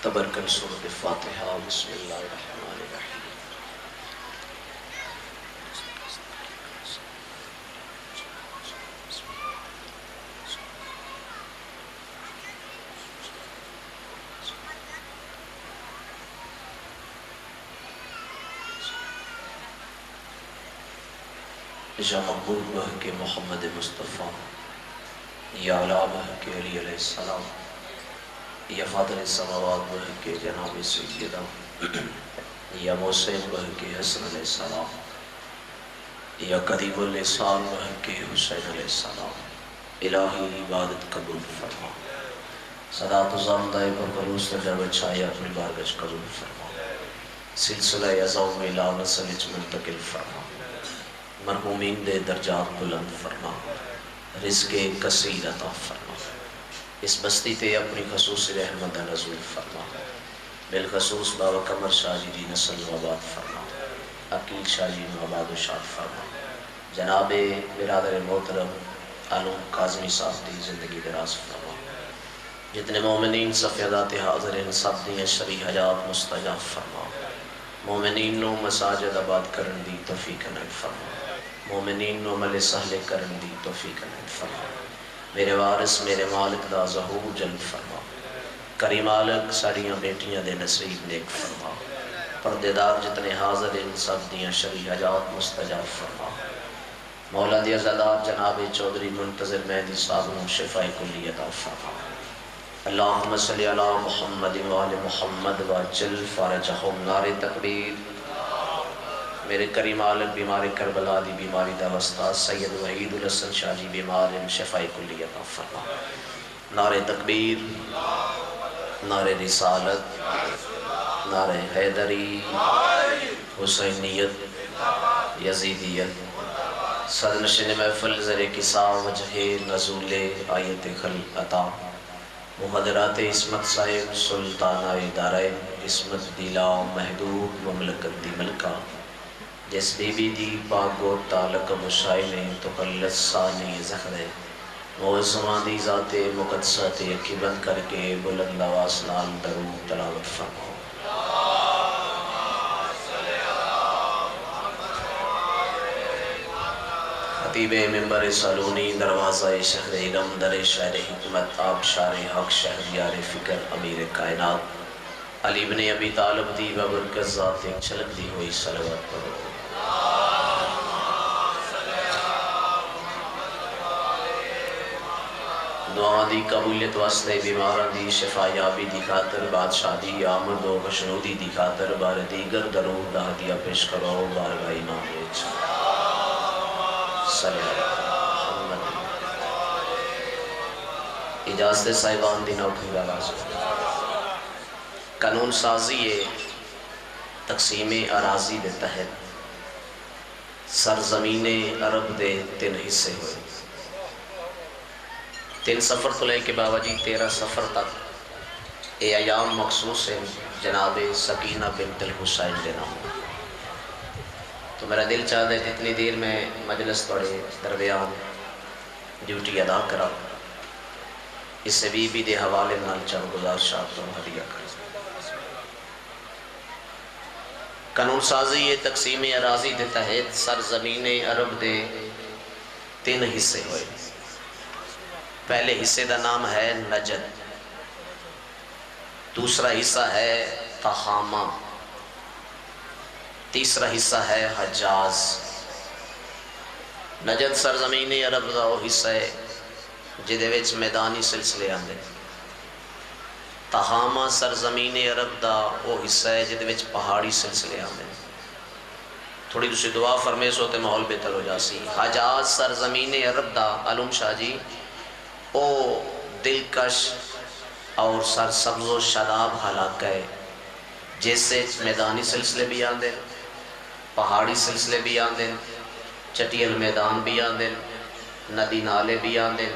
تبرکن سورۃ فاتحہ۔ بسم اللہ الرحمن الرحیم۔ یا مقبول بحق محمد مصطفیٰ، یا اعلیٰ بحق علی علیہ السلام، یا فاطر السماوات بحق جناب سیدہ، یا موسیم بحق حسن علیہ السلام، یا قدیم اللسان بحق حسین علیہ السلام۔ الہی عبادت قبول فرما، صدات و زامدہ پر خلوص در بچایا اپنی بارگش قبول فرما، سلسلہ ازوم الہ نسلچ منتقل فرما، مرحومین دے درجات بلند فرما، رزق کثیر عطا فرما، اس بستی تے اپنی خصوص رحمت نزول فرما، بالخصوص بابا قمر شاہ جی دی نسل و آباد فرما، عقیل شاہ جی نو آباد و شاد فرما، جناب برادر محترم علوم کاظمی صاحب دی زندگی دراز فرما، جتنے مومنین صفیدات حاضر ان سب دی شرعی حجات مستجاب فرما، مومنین نو مساجد آباد کرن دی توفیق عنایت فرما، مومنین نو عمل صالح کرن دی توفیق عنایت فرما، میرے وارث میرے مالک دا ظہور جلب فرما، کریم مالک ساڑیاں بیٹیاں دے نصیب نیک فرما، پردیدار جتنے حاضر ان سب دیاں شرعی حاجات مستجاب فرما، مولا دی عزادار جناب چودھری منتظر مہدی صاحب نو شفاء کلی عطا فرما، اللہم صلی علی محمد وآل محمد وجل فرجہم۔ نعرہ تکبیر۔ میرے کریم مالک بیمار کربلا دی بیماری دا واسطہ سید وحید الحسن شاہ جی بیمار شفاء کلی عطا فرما، نعرہ تکبیر، نعرہ رسالت، نعرہ حیدری، حسینیت، یزیدیت، صدرنشین محفل زر کسا وجہ نزول آیت خل عطا، محاضرات عصمت صاحب سلطانہ ادارہ عصمت دیلا محدود مملکت دی ملکہ، جس بی بی دی پاگو تعلق مشائنے تقلت ثانی زخرے، موزمان دی ذات مقدسات یکی بند کر کے بلند آواز نال درود تلاوت فرماؤ۔ خطیب ممبر سالونی دروازہ شہر علم در شہر حکمت آبشار حق شہریار فکر امیر کائنات علی بن ابی طالب دی ببرکت ذات ایک چھلک دی ہوئی صلوات پڑھو۔ دعا دی قبولیت واسطے بیمارہ دی شفا یابی دی خاطر بادشاہ دی آمد و خوشنودی دی خاطر بار دیگر درود ہدیہ پیش کرو بارگاہ امام وچ صلی اللہ محمد۔ اجازت صاحبان دی نوکری آواز قانون سازی تقسیم اراضی دے تحت سرزمین عرب دے 3 حصے ہوئے، 3 سفر تو لے کے بابا جی 13 سفر تک اے ایام مخصوص ہیں جناب سکینہ بنت الحسین دے نام۔ تو میرا دل چاہتا ہے جتنی دیر میں مجلس توڑے درمیان ڈیوٹی ادا کرا، اس سے بی بی دے حوالے نال چند گزارشات تو ہدیہ کر۔ قانون سازی تقسیم اراضی دے تحت سرزمین عرب دے 3 حصے ہوئے۔ پہلے حصے دا نام ہے نجد، دوسرا حصہ ہے تخامہ، تیسرا حصہ ہے حجاز۔ نجد سرزمین عرب دا وہ حصہ ہے جدے وچ میدانی سلسلے آندے، تخامہ سرزمین عرب دا وہ حصہ ہے جدے وچ پہاڑی سلسلے آندے۔ تھوڑی دوسری دعا فرمیس ہوتے ماحول بہتر ہو جاسی۔ حجاز سرزمین عرب دا علوم شاہ جی او دلکش اور سرسبز و شاداب علاقہ ہے، جس سے میدانی سلسلے بھی آندے، پہاڑی سلسلے بھی آندے، چٹیل میدان بھی آندے، ندی نالے بھی آندے،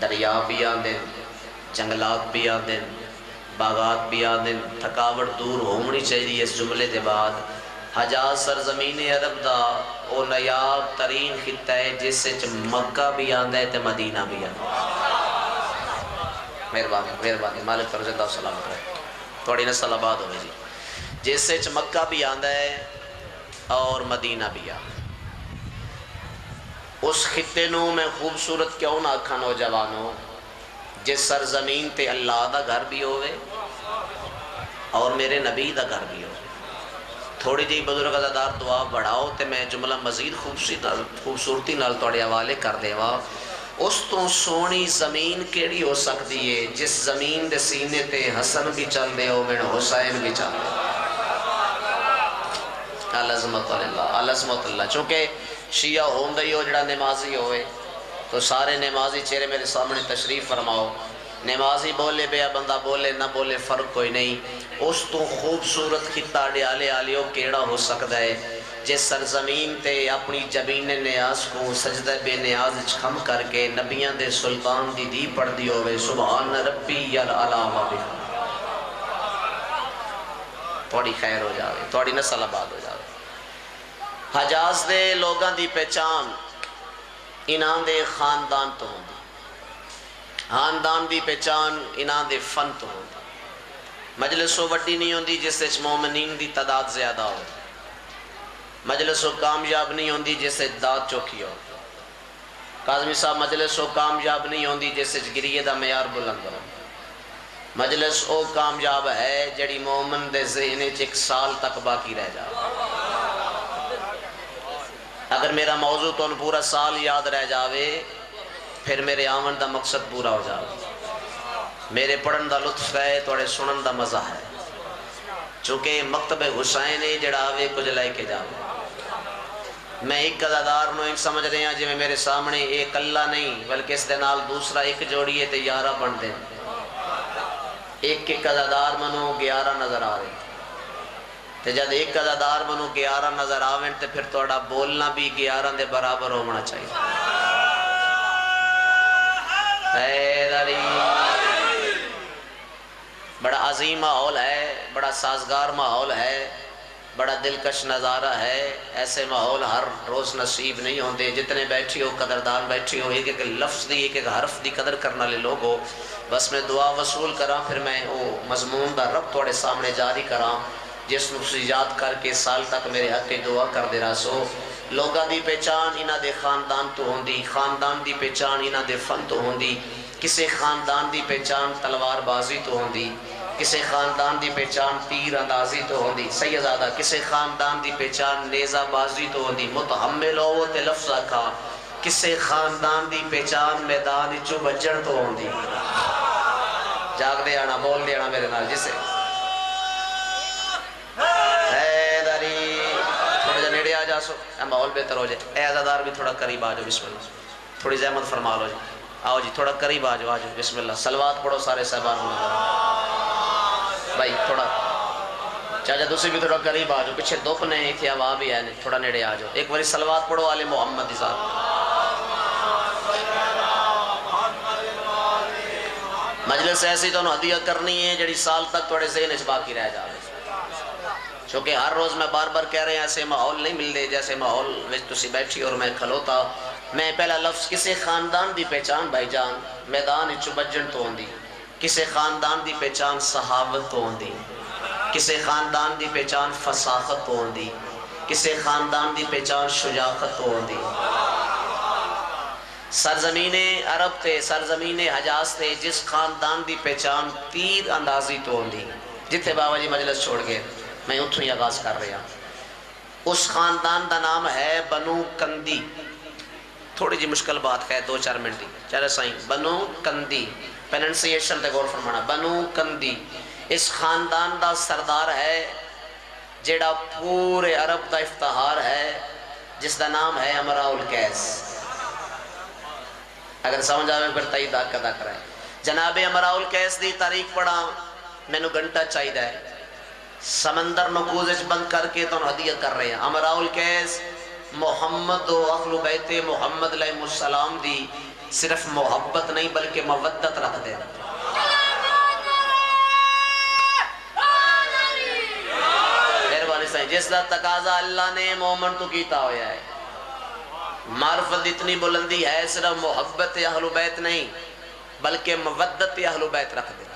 دریا بھی آندے، جنگلات بھی آندے، باغات بھی آندے۔ تھکاوٹ دور ہونی چاہیے اس جملے دے بعد۔ حجاز سرزمین عرب دا او نیاب ترین خطہ ہے جس سے مکہ بھی آندہ ہے تے مدینہ بھی آندہ ہے۔ مہربانی مالک پر زندہ سلام کرے۔ تھوڑی نسل آباد ہوئے جی جس سے مکہ بھی آندا ہے اور مدینہ بھی آ اس خطے نو میں خوبصورت کیوں نہ آکھاں نوجوانوں جس سرزمین تے اللہ دا گھر بھی ہوئے اور میرے نبی دا گھر بھی ہوئے تھوڑی جی بزرگ عزادار دعا بڑھاؤ تے میں جملہ مزید خوبصورتی نال توڑے حوالے کر دے وا اس تو سونی زمین کیڑی ہو سکتی ہے جس زمین دے سینے تے حسن بھی چل دے ہو میں حسین بھی چل دے العظمت اللہ العظمت اللہ چونکہ شیعہ ہوندہ ہی ہو جڑا نمازی ہوئے تو سارے نمازی چہرے میرے سامنے تشریف فرماؤ نمازی بولے بیا بندہ بولے نہ بولے فرق کوئی نہیں اس تو خوبصورت خطہ ڈیالے آلیو کیڑا ہو سکتا ہے جس سرزمین تے اپنی جبین نیاز کو سجدہ بے نیاز چھم کر کے نبیان دے سلطان دی پڑھ دی ہوئے سبحان ربی یالعلا بے توڑی خیر ہو جاوے توڑی نسل آباد ہو جاوے حجاز دے لوگاں دی پہچان انہاں دے خاندان تو ہوں خاندان دی پہچان انہاں دے فن تو ہوں مجلس و وڈی نہیں ہوندی جس سے مومنین دی تعداد زیادہ ہو مجلس و کامیاب نہیں ہوندی جس سے داد چوکی ہو کاظمی صاحب مجلس و کامیاب نہیں ہوندی جس سے گریہ دا معیار بلند ہو مجلس او کامیاب ہے جڑی مومن دے ذہن ایک سال تک باقی رہ جا اگر میرا موضوع تو ان پورا سال یاد رہ جاوے پھر میرے آمن دا مقصد پورا ہو جاوے میرے پڑھن دا لطف ہے توڑے سنن دا مزہ ہے چونکہ مکتب حسین جڑا آوے کچھ لائے کے جاوے میں ایک عزادار نو ایک سمجھ رہے ہیں جی میں میرے سامنے ایک اللہ نہیں بلکہ اس دے نال دوسرا ایک جوڑیے تے 11 بن دیں ایک عزادار منو 11 نظر آ رہے تے جب ایک عزادار منو 11 نظر آویں تے پھر توڑا بولنا بھی 11 دے برابر ہونا چاہیے حیدری بڑا عظیم ماحول ہے بڑا سازگار ماحول ہے بڑا دلکش نظارہ ہے ایسے ماحول ہر روز نصیب نہیں ہوندے جتنے بیٹھی ہو قدردان بیٹھی ہو ایک لفظ دی ایک حرف دی قدر کرنا لے لوگ ہو بس میں دعا وصول کراں پھر میں وہ مضمون دا رب توڑے سامنے جاری کراں جس نفسیات کر کے سال تک میرے حق کی دعا کر دے رہا سو لوگاں دی پہچان انہاں دے خاندان تو ہوندی خاندان دی پہچان انہاں دے فن تو ہوندی کسے خاندان دی پہچان تلوار بازی تو ہوندی کسے خاندان دی پہچان تیر اندازی تو ہوندی سیدزادہ کسے خاندان دی پہچان نیزہ بازی تو ہوندی متحمل ہو تے لفظ آکھا کسے خاندان دی پہچان میدان چو بجڑ تو ہوندی جاگ دے آنا بول دے آنا میرے نال جسے حیدری تھوڑا جا نیڑے آ جا سو اے ماحول بہتر ہو جائے اے عزادار بھی تھوڑا قریب آ جاؤ بسم اللہ تھوڑی زحمت فرما لو جی آؤ جی تھوڑا قریب آ جاؤ بسم اللہ صلوات پڑھو سارے صاحبان بھائی تھوڑا چاچا دوسری بھی تھوڑا قریب آ جاؤ پیچھے دپ نے ایک ہوا بھی ہے تھوڑا نیڑے آ جاؤ ایک باری صلوات پڑھو آل محمد دی ذات مجلس ایسی تو انہوں ہدیہ کرنی ہے جڑی سال تک تھوڑے ذہن اچ باقی رہ جاوے چونکہ ہر روز میں بار بار کہہ رہے ہیں ایسے ماحول نہیں مل دے جیسے ماحول میں تسی بیٹھی اور میں کھلوتا میں پہلا لفظ کسے خاندان دی پہچان بھائی جان میدان چو بجن تو ہوندی کسے خاندان دی پہچان صحابت تو ہوندی کسے خاندان دی پہچان فصاحت تو ہوندی کسے خاندان دی پہچان شجاعت تو ہوندی سرزمین عرب تے سرزمین حجاز تے جس خاندان دی پہچان تیر اندازی تو ہوندی جتنے بابا جی مجلس چھوڑ گئے میں اتھوں ہی آغاز کر رہا اس خاندان دا نام ہے بنو کندی تھوڑی جی مشکل بات ہے 2-4 منٹ دی چلے سائیں بنو کندی پیننسیشن تے غور فرمانا بنو کندی اس خاندان دا سردار ہے جیڑا پورے عرب دا افتخار ہے جس دا نام ہے امراء القیس اگر سمجھ آوے پھر تائید ادا کرائے جناب امراء القیس دی تاریخ پڑھا میں نو گھنٹہ چاہی دا ہے سمندر نکوزش بند کر کے تو ہدیہ کر رہے ہیں امراء القیس محمد و اہل بیت محمد علیہ السلام دی صرف محبت نہیں بلکہ مودت رکھ دے مہربانی سے جس دا تقاضا اللہ نے مومن تو کیتا ہویا ہے معرفت اتنی بلندی ہے صرف محبت اہل بیت نہیں بلکہ مودت اہل بیت رکھ دے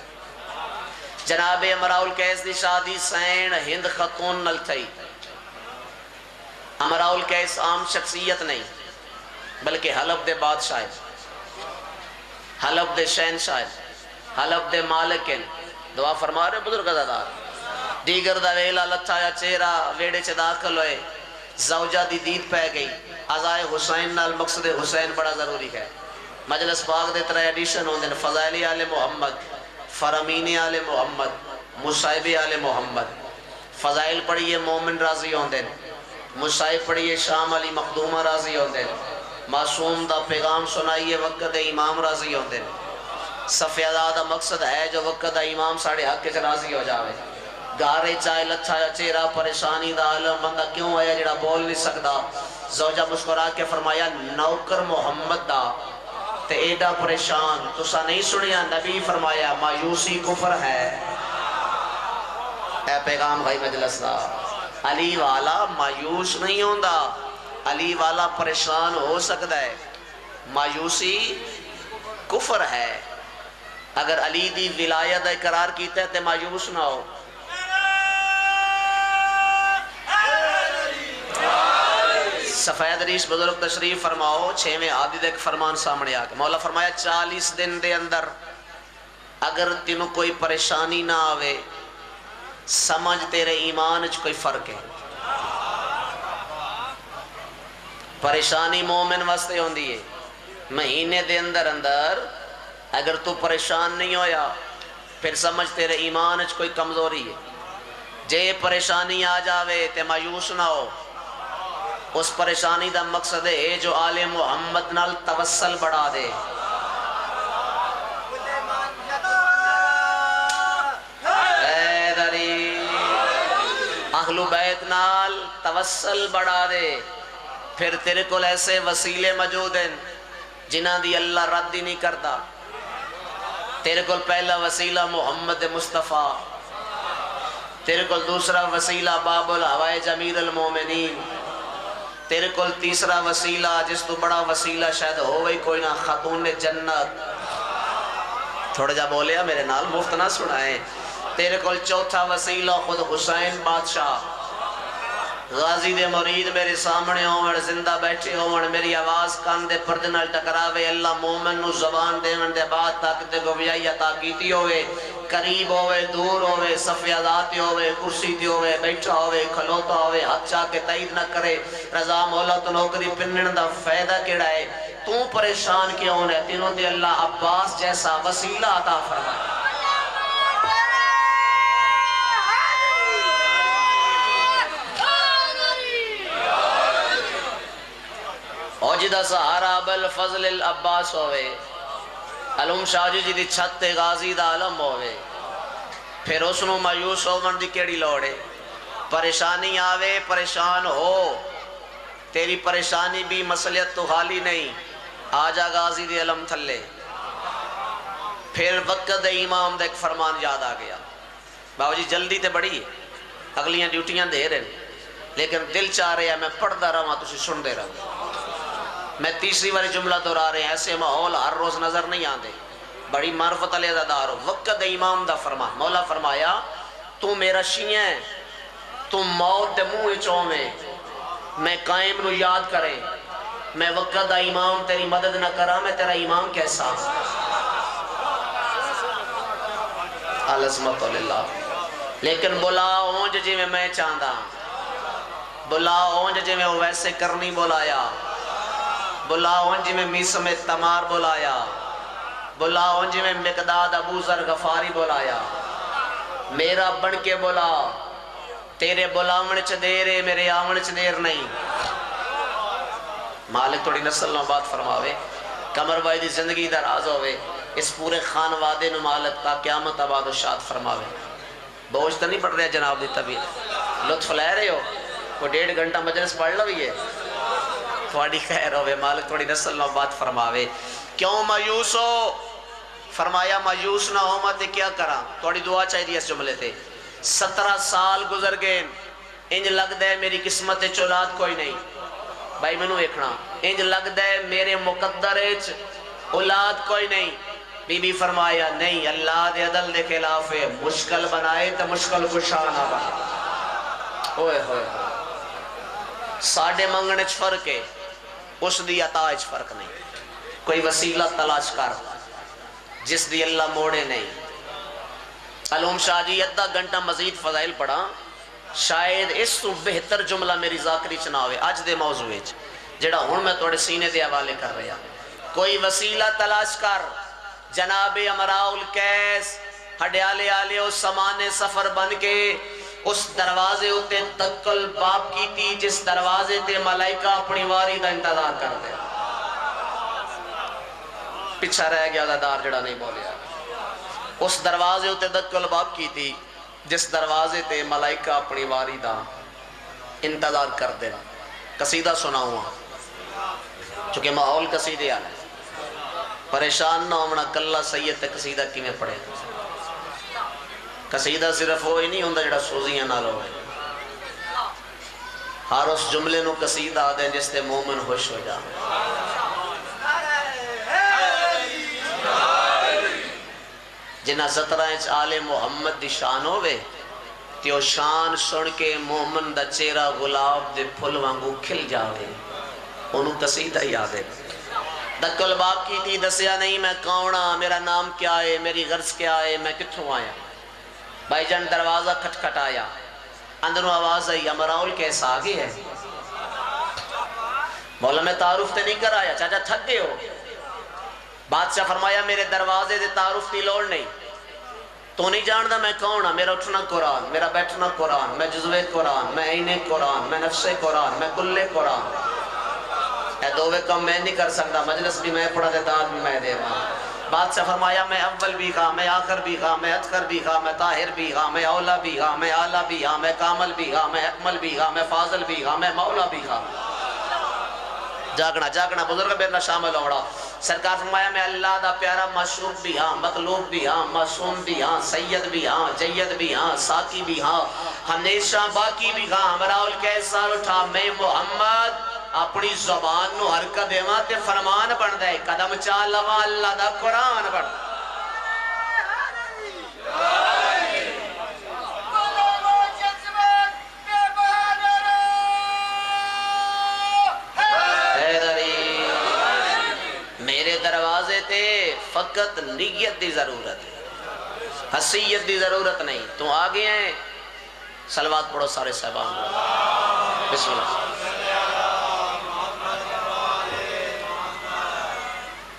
جناب امراء القیس دی شادی سین ہند خاتون نل تھئی. امراء القیس عام شخصیت نہیں بلکہ حلب دے بادشاہ، حلب دے شہنشاہ، حلب دے مالکن. دعا فرما رہے بزرگ ازادار. دیگر دا ویلا لتھایا چہرہ ویڑے چ داخل ہوئے، زوجہ دی دید پہ گئی. عزائے حسین نال مقصد حسین بڑا ضروری ہے. مجلس پاک دے ترے ایڈیشن ہوندے، فضائل آل محمد، فرامین آل محمد، مصائب آل محمد. فضائل پڑھیے مومن راضی ہوندے، مصائب پڑھیے شام علی مخدومہ راضی ہوندے، معصوم دا پیغام سنائیے وقت دے امام راضی ہوندے. صفیہ دا مقصد ہے جو وقت دا امام ساڑھے حق کے راضی ہو جاوے. گارے چائے لچھایا چہرہ پریشانی دا عالم بندہ کیوں ہے جڑا بول نہیں سکتا. زوجہ مسکرا کے فرمایا نوکر محمد دا تے ایڈا پریشان تسا نہیں سنیا. نبی فرمایا مایوسی کفر ہے. اے پیغام بھائی مجلس دا، علی والا مایوس نہیں ہوندا، علی والا پریشان ہو سکتا ہے. مایوسی کفر ہے. اگر علی دی ولایت اقرار کیتا ہے تے مایوس نہ ہو. سفید ریش بزرگ تشریف فرماؤ. 6ویں عادی دے فرمان سامنے آگا. مولا فرمایا 40 دن دے اندر اگر تینوں کوئی پریشانی نہ آوے سمجھ تیرے ایمان وچ کوئی فرق ہے. پریشانی مومن واسطے ہوندی ہے. مہینے دے اندر اگر تو پریشان نہیں ہویا پھر سمجھ تیرے ایمان وچ کوئی کمزوری ہے. جے پریشانی آ جاوے تے مایوس نہ ہو. اس پریشانی دا مقصد ہے جو آل محمد نال توسل بڑھا دے. اہل بیت نال توسل بڑھا دے. پھر تیرے کول ایسے وسیلے موجود ہیں جنہاں دی اللہ رد ہی نہیں کرتا. تیرے کول پہلا وسیلہ محمد مصطفیٰ، تیرے کول دوسرا وسیلہ باب الحوائج امیر المومنین، تیرے کول تیسرا وسیلہ جس تو بڑا وسیلہ شاید ہوئی کوئی نہ، خاتون جنت. تھوڑا جا بولیا میرے نال مفت نہ سنائیں. تیرے کول چوتھا وسیلہ خود حسین بادشاہ. غازی دے مرید میرے سامنے ہون، زندہ بیٹھے ہون، میری آواز کان دے پردے نال ٹکراوے. اللہ مومن نو زبان دیون دے بعد طاقت گویائی عطا کیتی ہوئے. قریب ہوئے، دور ہوئے، صفی ذاتی ہوئے، کرسی تے ہوئے، بیٹھا ہوئے، کھلوتا ہوئے، ہاتھ چاہ کے تائید نہ کرے. رضا مولا تو نوکری پنن دا فائدہ کیڑا ہے؟ تو پریشان کیوں ہے؟ تینوں دے اللہ عباس جیسا وسیلہ عطا فرمائے. اوجدہ سہارا بالفضل العباس ہوئے. علم شاہ جی دی چھت غازی دا علم ہوئے. پھر اس نو مایوس ہون دی کیڑی لوڑے؟ پریشانی آوے پریشان ہو. تیری پریشانی بھی مسئلیت تو خالی نہیں. آجا غازی دی علم تھلے. پھر وقت دے امام دے ایک فرمان یاد آ گیا. بابا جی جلدی تے بڑی ہے، اگلیاں ڈیوٹیاں دے رہے لیکن دل چاہ رہے ہیں میں پڑھدا رہا تسی سن دے رہا. میں تیسری والی جملہ دورا رہے ہیں. ایسے ماحول ہر روز نظر نہیں آتے. بڑی معرفت علیہ دار ہو. وقت امام دا فرمان. مولا فرمایا تو میرا شیعہ ہے، تو موت دے منہ چومیں، میں قائم نو یاد کرے. میں وقت دا امام تیری مدد نہ کرا، میں تیرا امام کیسا؟ العظمت للہ. لیکن بلا اونج جی میں چاہتا، بلا اونج جی میں ویسے کرنی بلایا، بلا اونج میں میسم تمار بلایا، بلا اونج میں مقداد ابو ذر غفاری بلایا. میرا بن کے بلا، تیرے بلاون چ دیر میرے آون چ دیر نہیں. مالک تھوڑی نسل نو بات فرماوے، قمر بھائی دی زندگی دراز ہوئے. اس پورے خانوادے نو مالک تا قیامت آباد و شاد فرماوے. بوجھ تو نہیں پڑھ رہے جناب دی طبیعت؟ لطف لے رہے ہو؟ کوئی 1.5 گھنٹہ مجلس پڑھ لو ہے تھوڑی خیر ہوئے. مالک تھوڑی نسل نو بات فرماوے. کیوں مایوس ہو؟ فرمایا مایوس نہ ہو مت کیا کرا. تھوڑی دعا چاہیے اس جملے تے. 17 سال گزر گئے، انج لگ دے میری قسمت اولاد کوئی نہیں. بھائی میں نو ایکھنا، انج لگ دے میرے مقدر اولاد کوئی نہیں. بی بی فرمایا نہیں اللہ دے عدل دے خلاف ہے، مشکل بنائے تو مشکل کشا نہ بنائے۔ ہوئے ہوئے ساڑھے منگنے چھ فرق ہے، اس دی عطا چھ فرق نہیں۔ کوئی وسیلہ تلاش کر جس دی اللہ موڑے نہیں۔ علوم شاہ جی ادھا گھنٹہ مزید فضائل پڑھا، شاید اس تو بہتر جملہ میری ذاکری چناوے آج دے موضوع ہے جڑا ہون میں توڑے سینے دے حوالے کر رہا۔ کوئی وسیلہ تلاش کر، جناب امراء القیس ہڈیالے آلے اس سمانے سفر بن کے اس دروازے ہوتے تکل باپ کی تھی جس دروازے تے ملائکہ اپنی واری دا انتظار کر دے۔ پچھا رہ گیا دار جڑا نہیں بولیا۔ اس دروازے ہوتے تکل باپ کی تھی جس دروازے تے ملائکہ اپنی واری دا انتظار کر دے۔ قصیدہ سنا ہوا چونکہ ماحول قصیدے آنے پریشان نہ ہونا کلہ سید تے قصیدہ کی میں پڑھے۔ قصیدہ صرف ہوئی نہیں ہوندہ جڑا سوزیاں نہ لو ہے، ہر اس جملے نو قصیدہ آدھے جس تے مومن خوش ہو جا۔ جنہ 17 انچ آل محمد دی شان ہوئے تیو شان سن کے مومن دا چہرہ گلاب دے پھل وانگو کھل جاوے، انہوں قصیدہ یاد ہے۔ دکل باپ کی تھی دسیا نہیں میں کونہ، میرا نام کیا ہے، میری غرض کیا ہے، میں کتھوں آیا۔ بھائی جان دروازہ کھٹ کھٹ آیا، اندروں آواز آئی امراء القیس آگے ہے۔ مولا میں تعارف تے نہیں کر آیا، چاچا تھک گئے ہو۔ بادشاہ فرمایا میرے دروازے دے تعارف کی لوڑ نہیں، تو نہیں جاندہ میں کون ہاں، میرا اٹھنا قرآن، میرا بیٹھنا قرآن، میں جزوے قرآن، میں عین قرآن، میں نفس قرآن، میں کل قرآن۔ اے دووے کم میں نہیں کر سکتا، مجلس بھی میں پڑھا دیتا بھی میں دے وہاں۔ بادشاہ فرمایا میں اول بھی گا، میں آخر بھی گا، میں اتخر بھی گا، میں طاہر بھی گا، میں اولا بھی گا، میں آلہ بھی گا، میں کامل بھی گا، میں اکمل بھی گا، میں فاضل بھی گا، میں مولا بھی گا۔ جاگنا جاگنا بزرگ بیرنا شامل ہوڑا۔ سرکار فرمایا میں اللہ دا پیارا معشوق بھی ہاں، مطلوب بھی ہاں، معصوم بھی ہاں، سید بھی ہاں، جید بھی ہاں، ساقی بھی ہاں، ہمیشہ باقی بھی ہاں۔ امراء القیس سال اٹھا میں محمد اپنی زبان نو حرکت دیواں تے فرمان بن دے، قدم چال لواں اللہ دا قرآن بن دے۔ میرے دروازے تے فقط نیت دی ضرورت ہے، حسیت دی ضرورت نہیں۔ تو آگے ہیں صلوات پڑھو سارے صاحبان، بسم اللہ۔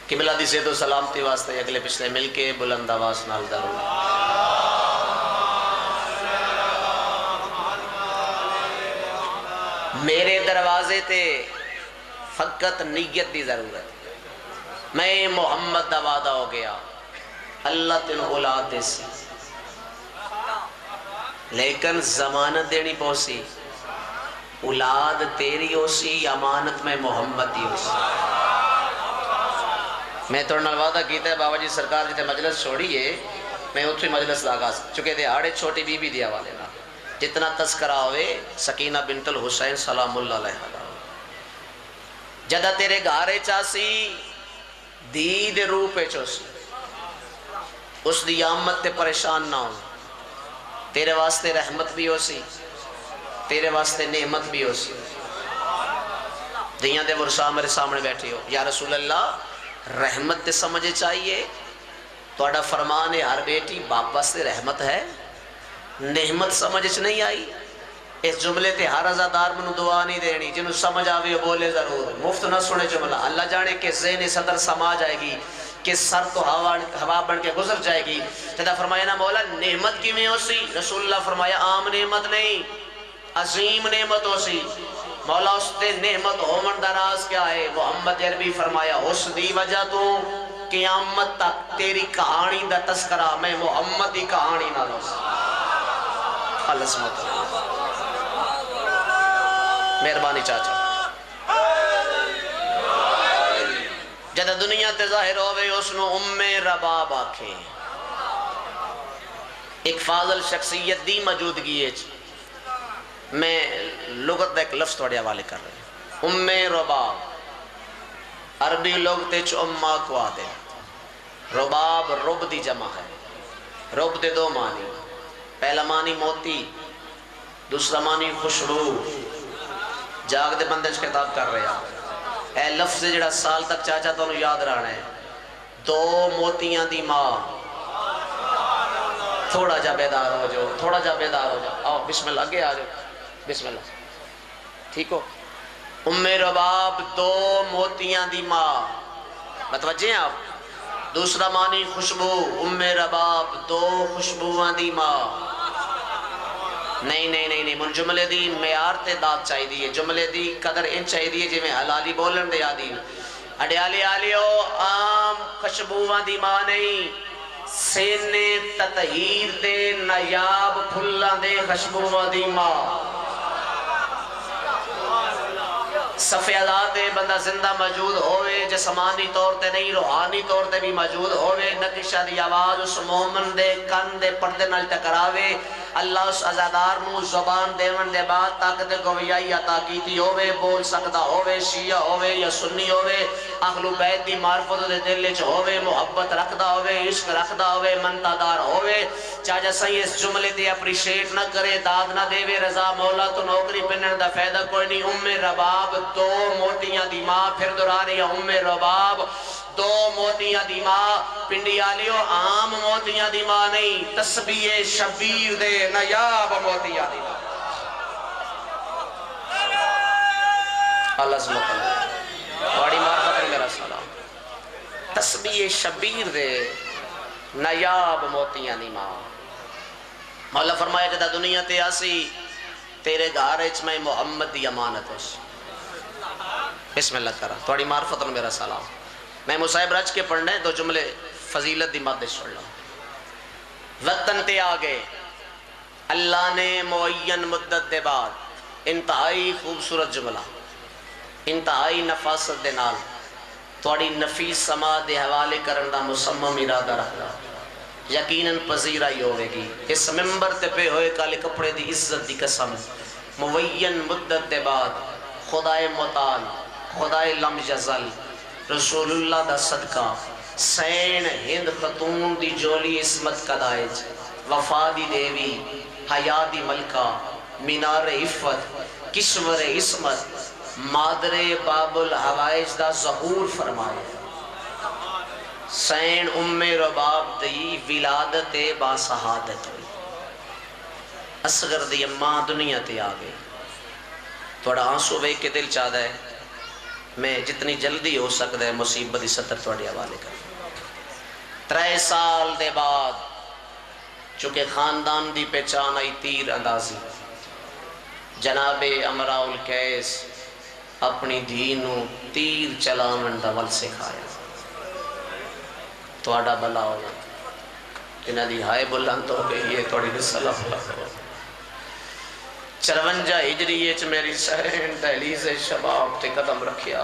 قبلہ دی سے تو سلامتی واسطے اگلے پچھلے مل کے بلند آواز نال درود۔ میرے دروازے تے فقط نیت دی ضرورت ہے۔ میں محمد دا وعدہ ہو گیا، اللہ تین اولاد دے سی، لیکن ضمانت دینی پوسی، اولاد تیری ہو سی، امانت میں محمد دی ہو سی۔ میں توڑنا وعدہ کیتا ہے بابا جی سرکار جتے مجلس چھوڑی ہے، میں اتھوی مجلس لاغاز چکے دے آڑے چھوٹی بی بی دیا والے نا جتنا تذکرہ ہوئے سکینہ بنت الحسین سلام اللہ علیہ جدہ تیرے گھارے چاسی دید روپے چوسی، اس دی آمد تے پریشان نہ ہو، تیرے واسطے رحمت بھی ہو سی، تیرے واسطے نعمت بھی ہو سی۔ دیاں دے ورسا میرے سامنے بیٹھی ہو، یا رسول اللہ رحمت تے سمجھے چاہیے، توڑا فرمان ہے ہر بیٹی باپ واسطے رحمت ہے، نعمت سمجھے نہیں آئی۔ اس جملے تے ہر ازادار منو دعا نہیں دینی، جنہوں سمجھ آوے بولے ضرور، مفت نہ سنے جملہ، اللہ جانے کہ ذہن صدر سما جائے گی، کہ سر تو ہوا بن کے گزر جائے گی۔ تیدہ فرمایا نا مولا نعمت کی میں ہو سی، رسول اللہ فرمایا عام نعمت نہیں عظیم نعمت ہو سی۔ مولا اس دے نعمت ہومن دراز کیا ہے؟ محمد عربی فرمایا اس دی وجہ تو قیامت تک تیری کہانی دا تذکرہ میں محمد دی کہانی نہ لوں۔ اللہ سمت مہربانی چاچا جدہ دنیا تے ظاہر ہوئے اس نو ام رباب آکھیں، ایک فاضل شخصیت دی موجودگی ہے۔ میں لغت دا ایک لفظ توڑے حوالے کر رہے ہیں، ام رباب عربی لوگ تے چو اماں کو آدھے، رباب رب دی جمع ہے. رب دے دو معنی، پہلا معنی موتی، دوسرا معنی خوشبو. جاگ دے بندے کتاب کر رہے ہیں. اے لفظ جڑا سال تک چاچا تو یاد رہنا ہے. دو موتیاں دی ماں. تھوڑا جا بیدار ہو جاؤ، تھوڑا جا بیدار ہو جاؤ. آؤ بسم اللہ آگے آ جاؤ. بسم اللہ. ٹھیک ہو؟ ام رباب دو موتیاں دی ماں. متوجہ ہیں آپ؟ دوسرا معنی خوشبو. ام رباب دو خوشبوان دی ماں. نہیں من جملے دی معیار تے داد چاہی دی. جملے دی قدر ان چاہی دی جی میں حلالی بولن دے آدھی. اڈیالی آلیو عام خوشبوان دی ماں نہیں، سینے تطہیر دے نیاب پھلان دے خوشبوان دی ماں. صفحہ ذات بندہ زندہ موجود ہوئے، جسمانی طور تے نہیں روحانی طور تے بھی موجود ہوئے. نقشہ دی آواز اس مومن دے کن دے پردے نال ٹکراوے. اللہ اس عزادار نو زبان دیون دے بعد طاقت گویائی عطا کیتی ہوئے، بول سکتا ہوئے، شیعہ ہوئے یا سنی ہوئے، اہل بیت دی معرفت دے دل وچ ہوئے، محبت رکھدا ہوئے، عشق رکھدا ہوئے، منتا دار ہوئے. چاچا صحیح اس جملے تے اپریشیٹ نہ کرے، داد نہ دے وے، رضا مولا تو نوکری پنن دا فائدہ کوئی نہیں. ام رباب دو موتیاں دی ماں. پھر دورا رہی ام رباب دو موتیاں دی ماں. پنڈی آلیو عام موتیاں دی ماں نہیں، تسبیح شبیر دے نیاب موتیاں دی ماں. اللہ عظمت اللہ بڑی معرفت ہے. میرا سلام. تسبیح شبیر دے نیاب موتیاں دی ماں. مولا فرمایا جدہ دنیا تے آسی تیرے گھر وچ میں محمد دی امانت ہے. بسم اللہ کرا تھوڑی معرفت اور میرا سلام. میں مصائب رج کے پڑھنے دو جملے فضیلت دی مادش پڑھ لوں. وطن تے آگے اللہ نے معین مدت دے بعد انتہائی خوبصورت جملہ، انتہائی نفاست دے نال تھوڑی نفیس سما دے حوالے کرن دا مصمم ارادہ رکھنا. یقیناً پذیرائی ہوئے گی. اس ممبر تے پہ ہوئے کالے کپڑے دی عزت دی قسم. معین مدت دے بعد خدائے متعال، خدائے لم یزل، رسول اللہ دا صدقہ، سین ہند خاتون دی جولی عصمت کا دائج، وفا دی دیوی، حیا دی ملکہ، مینار عفت، کشور عصمت، مادر باب الحوائج دا ظہور فرمائے. سین ام رباب دی ولادت با سہادت ہوئی. اصغر دی اماں دنیا تے آگے. تھوڑا آنسو وے کے دل چاہتا ہے میں جتنی جلدی ہو سکتا ہے مصیبت دی سطر تھوڑی حوالے کر. 3 سال دے بعد چونکہ خاندان دی پہچان آئی تیر اندازی، جناب امراء القیس اپنی دھینوں تیر چلاون دا ول سکھایا. تھوڑا بلا ہونا انہاں دی ہائے بلند ہو گئی ہے. تھوڑی رسالہ ہو 54 ہجری اچ میری سہن دہلیز شباب تے قدم رکھیا.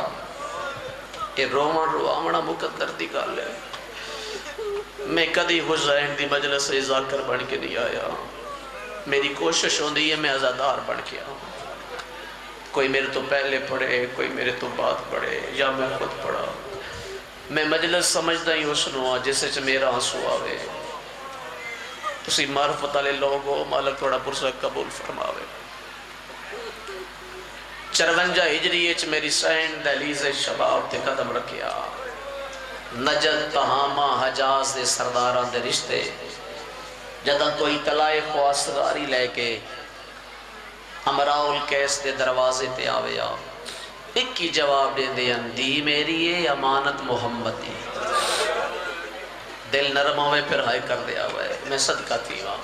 یہ رومن رواونا مقدر دی گل ہے. میں کدی حسین دی مجلس ذاکر بن کے نہیں آیا. میری کوشش ہوندی ہے میں عزادار بن کے آؤں. کوئی میرے تو پہلے پڑھے، کوئی میرے تو بعد پڑھے، یا میں خود پڑھا. میں مجلس سمجھدا ہی حسن ہوا جس وچ میرا آنسو آوے. تسی معرفت والے لوگ ہو، مالک تھوڑا پرسہ قبول فرماوے. 54 ہجری اچ میری سین دہلیز شباب تے قدم رکھیا. نجد تہامہ حجاز دے سرداران دے رشتے جدہ کوئی طلائے خواستگاری لے کے امراء القیس دے دروازے تے آویا. ایک ہی جواب دے دے اندی میری یہ امانت محمد دی. دل نرم ہوئے پھر ہائے کر دیا ہوئے. میں صدقہ تھی وہاں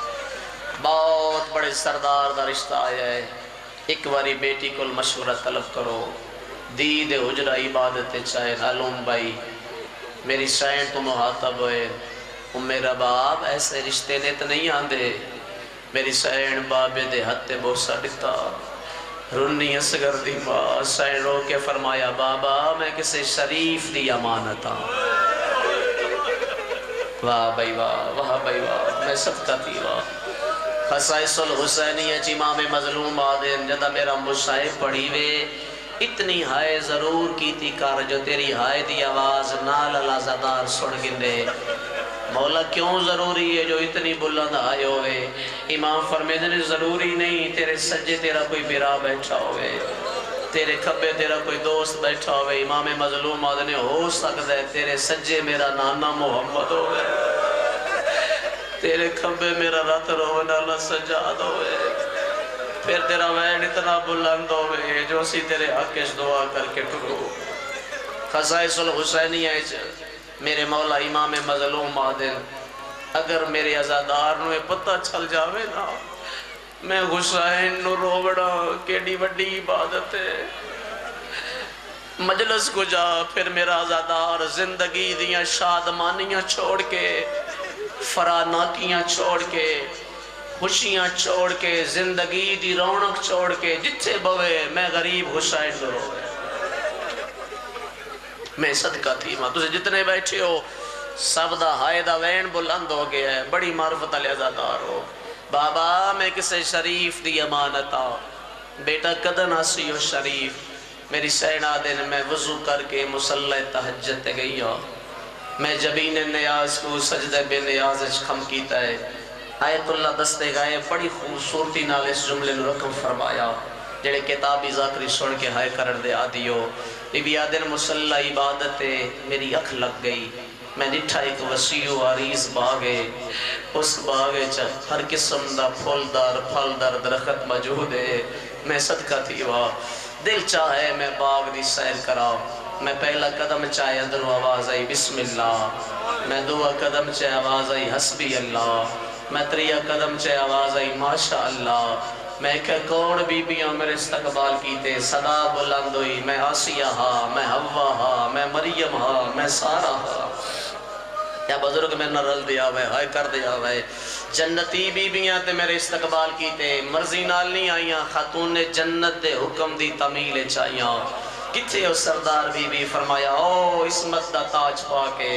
بہت بڑے سردار دا رشتہ آیا ہے. ایک باری بیٹی کو مشورہ طلب کرو. دید حجرہ عبادت چاہے علوم بھائی میری سین تو محاطب ہوئے. ام رباب ایسے رشتے نے تو نہیں آندے. میری سین بابے دے ہتھے بوسا ڈتا. رنی اصغر دی ماں سین رو کے فرمایا بابا میں کسے شریف دی امانت ہوں. واہ بھائی واہ، واہ بھائی واہ. میں صدقہ تھی واہ. خصائص الحسینی امام مظلوم آدھیں جدہ میرا مصائب پڑھی وے اتنی ہائے ضرور کی تھی کر جو تیری ہائے دی آواز نال الازادار سن گندے مولا کیوں ضروری ہے جو اتنی بلند آئے ہوئے امام فرمیدے نے ضروری نہیں تیرے سجے تیرا کوئی برا بیٹھا ہوئے تیرے کھبے تیرا کوئی دوست بیٹھا ہوئے امام مظلوم آدھنے ہو سکتا ہے تیرے سجے میرا نانا محمد ہوئے تیرے کھبے میرا رات رونا اللہ سجاد ہوئے پھر تیرا وین اتنا بلند ہوئے جو سی تیرے حق اس دعا کر کے ٹرو خصائص الحسینی ہے میرے مولا امام مظلوم آدھن اگر میرے عزادار نوے پتہ چھل جاوے نا میں حسین نو روڑا کیڑی وڈی عبادت ہے مجلس کو جا پھر میرا عزادار زندگی دیاں شادمانیاں چھوڑ کے فراناکیاں چھوڑ کے خوشیاں چھوڑ کے زندگی دی رونق چھوڑ کے جتھے بوے میں غریب حسین نو روئے میں صدقہ تھی ماں تجھے جتنے بیٹھے ہو سب دا ہائے دا وین بلند ہو گیا ہے بڑی معرفت علی عزادار ہو بابا میں کسے شریف دی امانتا بیٹا قدن آسی ہو شریف میری سینہ دن میں وضو کر کے مسلح تحجت گئی ہوں میں جبین نیاز کو سجدہ بے نیاز کھم کیتا ہے آیت اللہ دستے گئے بڑی خوبصورتی نال اس جملے نے رقم فرمایا جڑے کتابی ذاکری سن کے ہائے کرن دے آدیو بی بی آدن مسلح عبادت میری اکھ لگ گئی میں نٹھا ایک وسیع و عریض باغے اس باغے ہر قسم دا پھلدار درخت موجود ہے میں صدقہ تھی وا دل چاہے میں باغ دی سیر کرا میں پہلا قدم چاہے اندر آواز آئی بسم اللہ میں دعا قدم چاہے آواز آئی حسبی اللہ میں تریہ قدم چاہے آواز آئی ماشاء اللہ میں کہ کون بی بیاں میرے استقبال کیتے صدا بلند ہوئی میں آسیہ ہاں میں حوا ہاں میں مریم ہاں میں سارا ہاں یا بزرگ میں نہ رل دیا ہوئے ہائے کر دیا ہوئے جنتی بی بیاں تے میرے استقبال کیتے مرضی نال نہیں آئیاں خاتون نے جنت دے حکم دی تمیل چاہیاں کتھے ہو سردار بی بی فرمایا او اسمت دا تاج پا کے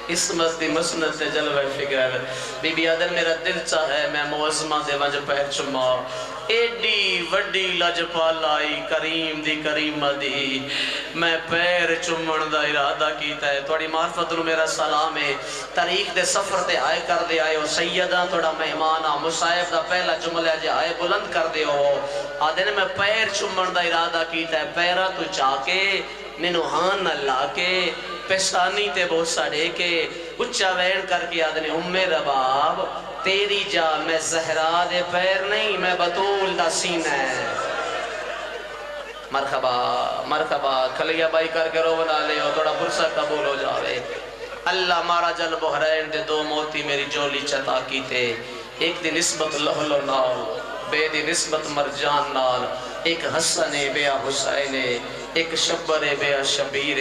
اسمت دی مسنت تے جلوہ فگر بی بی آدھر میرا دل چاہے میں معظمہ دے وجہ پیر چما ایڈی وڈی لجپالائی کریم دی کریمہ دی میں پیر چمن دا ارادہ کیتا ہے توڑی معرفت نو میرا سلام ہے تاریخ دے سفر تے آئے کر دے آئے ہو سیدہ توڑا مہمانہ مصائب دا پہلا جملہ جے آئے بلند کر دے ہو آدھے نے میں پیر چمن دا ارادہ کیتا ہے پیرہ تو چاہ کے مینو ہاں نہ لا کے پیشانی تے بوسا دے کے اچھا وین کر کے آدھنے رباب تیری جا میں زہرا دے پیر نہیں میں بطول دا سینہ ہے مرحبا مرحبا کھلیا بائی کر کے رو بنا لے ہو تھوڑا برسہ قبول ہو جاوے اللہ مارا جل بحرین دے دو موتی میری جولی چتا کی تے ایک دی نسبت لہلو نال بے دی نسبت مرجان نال ایک حسن بیا حسین ایک شبر بیا شبیر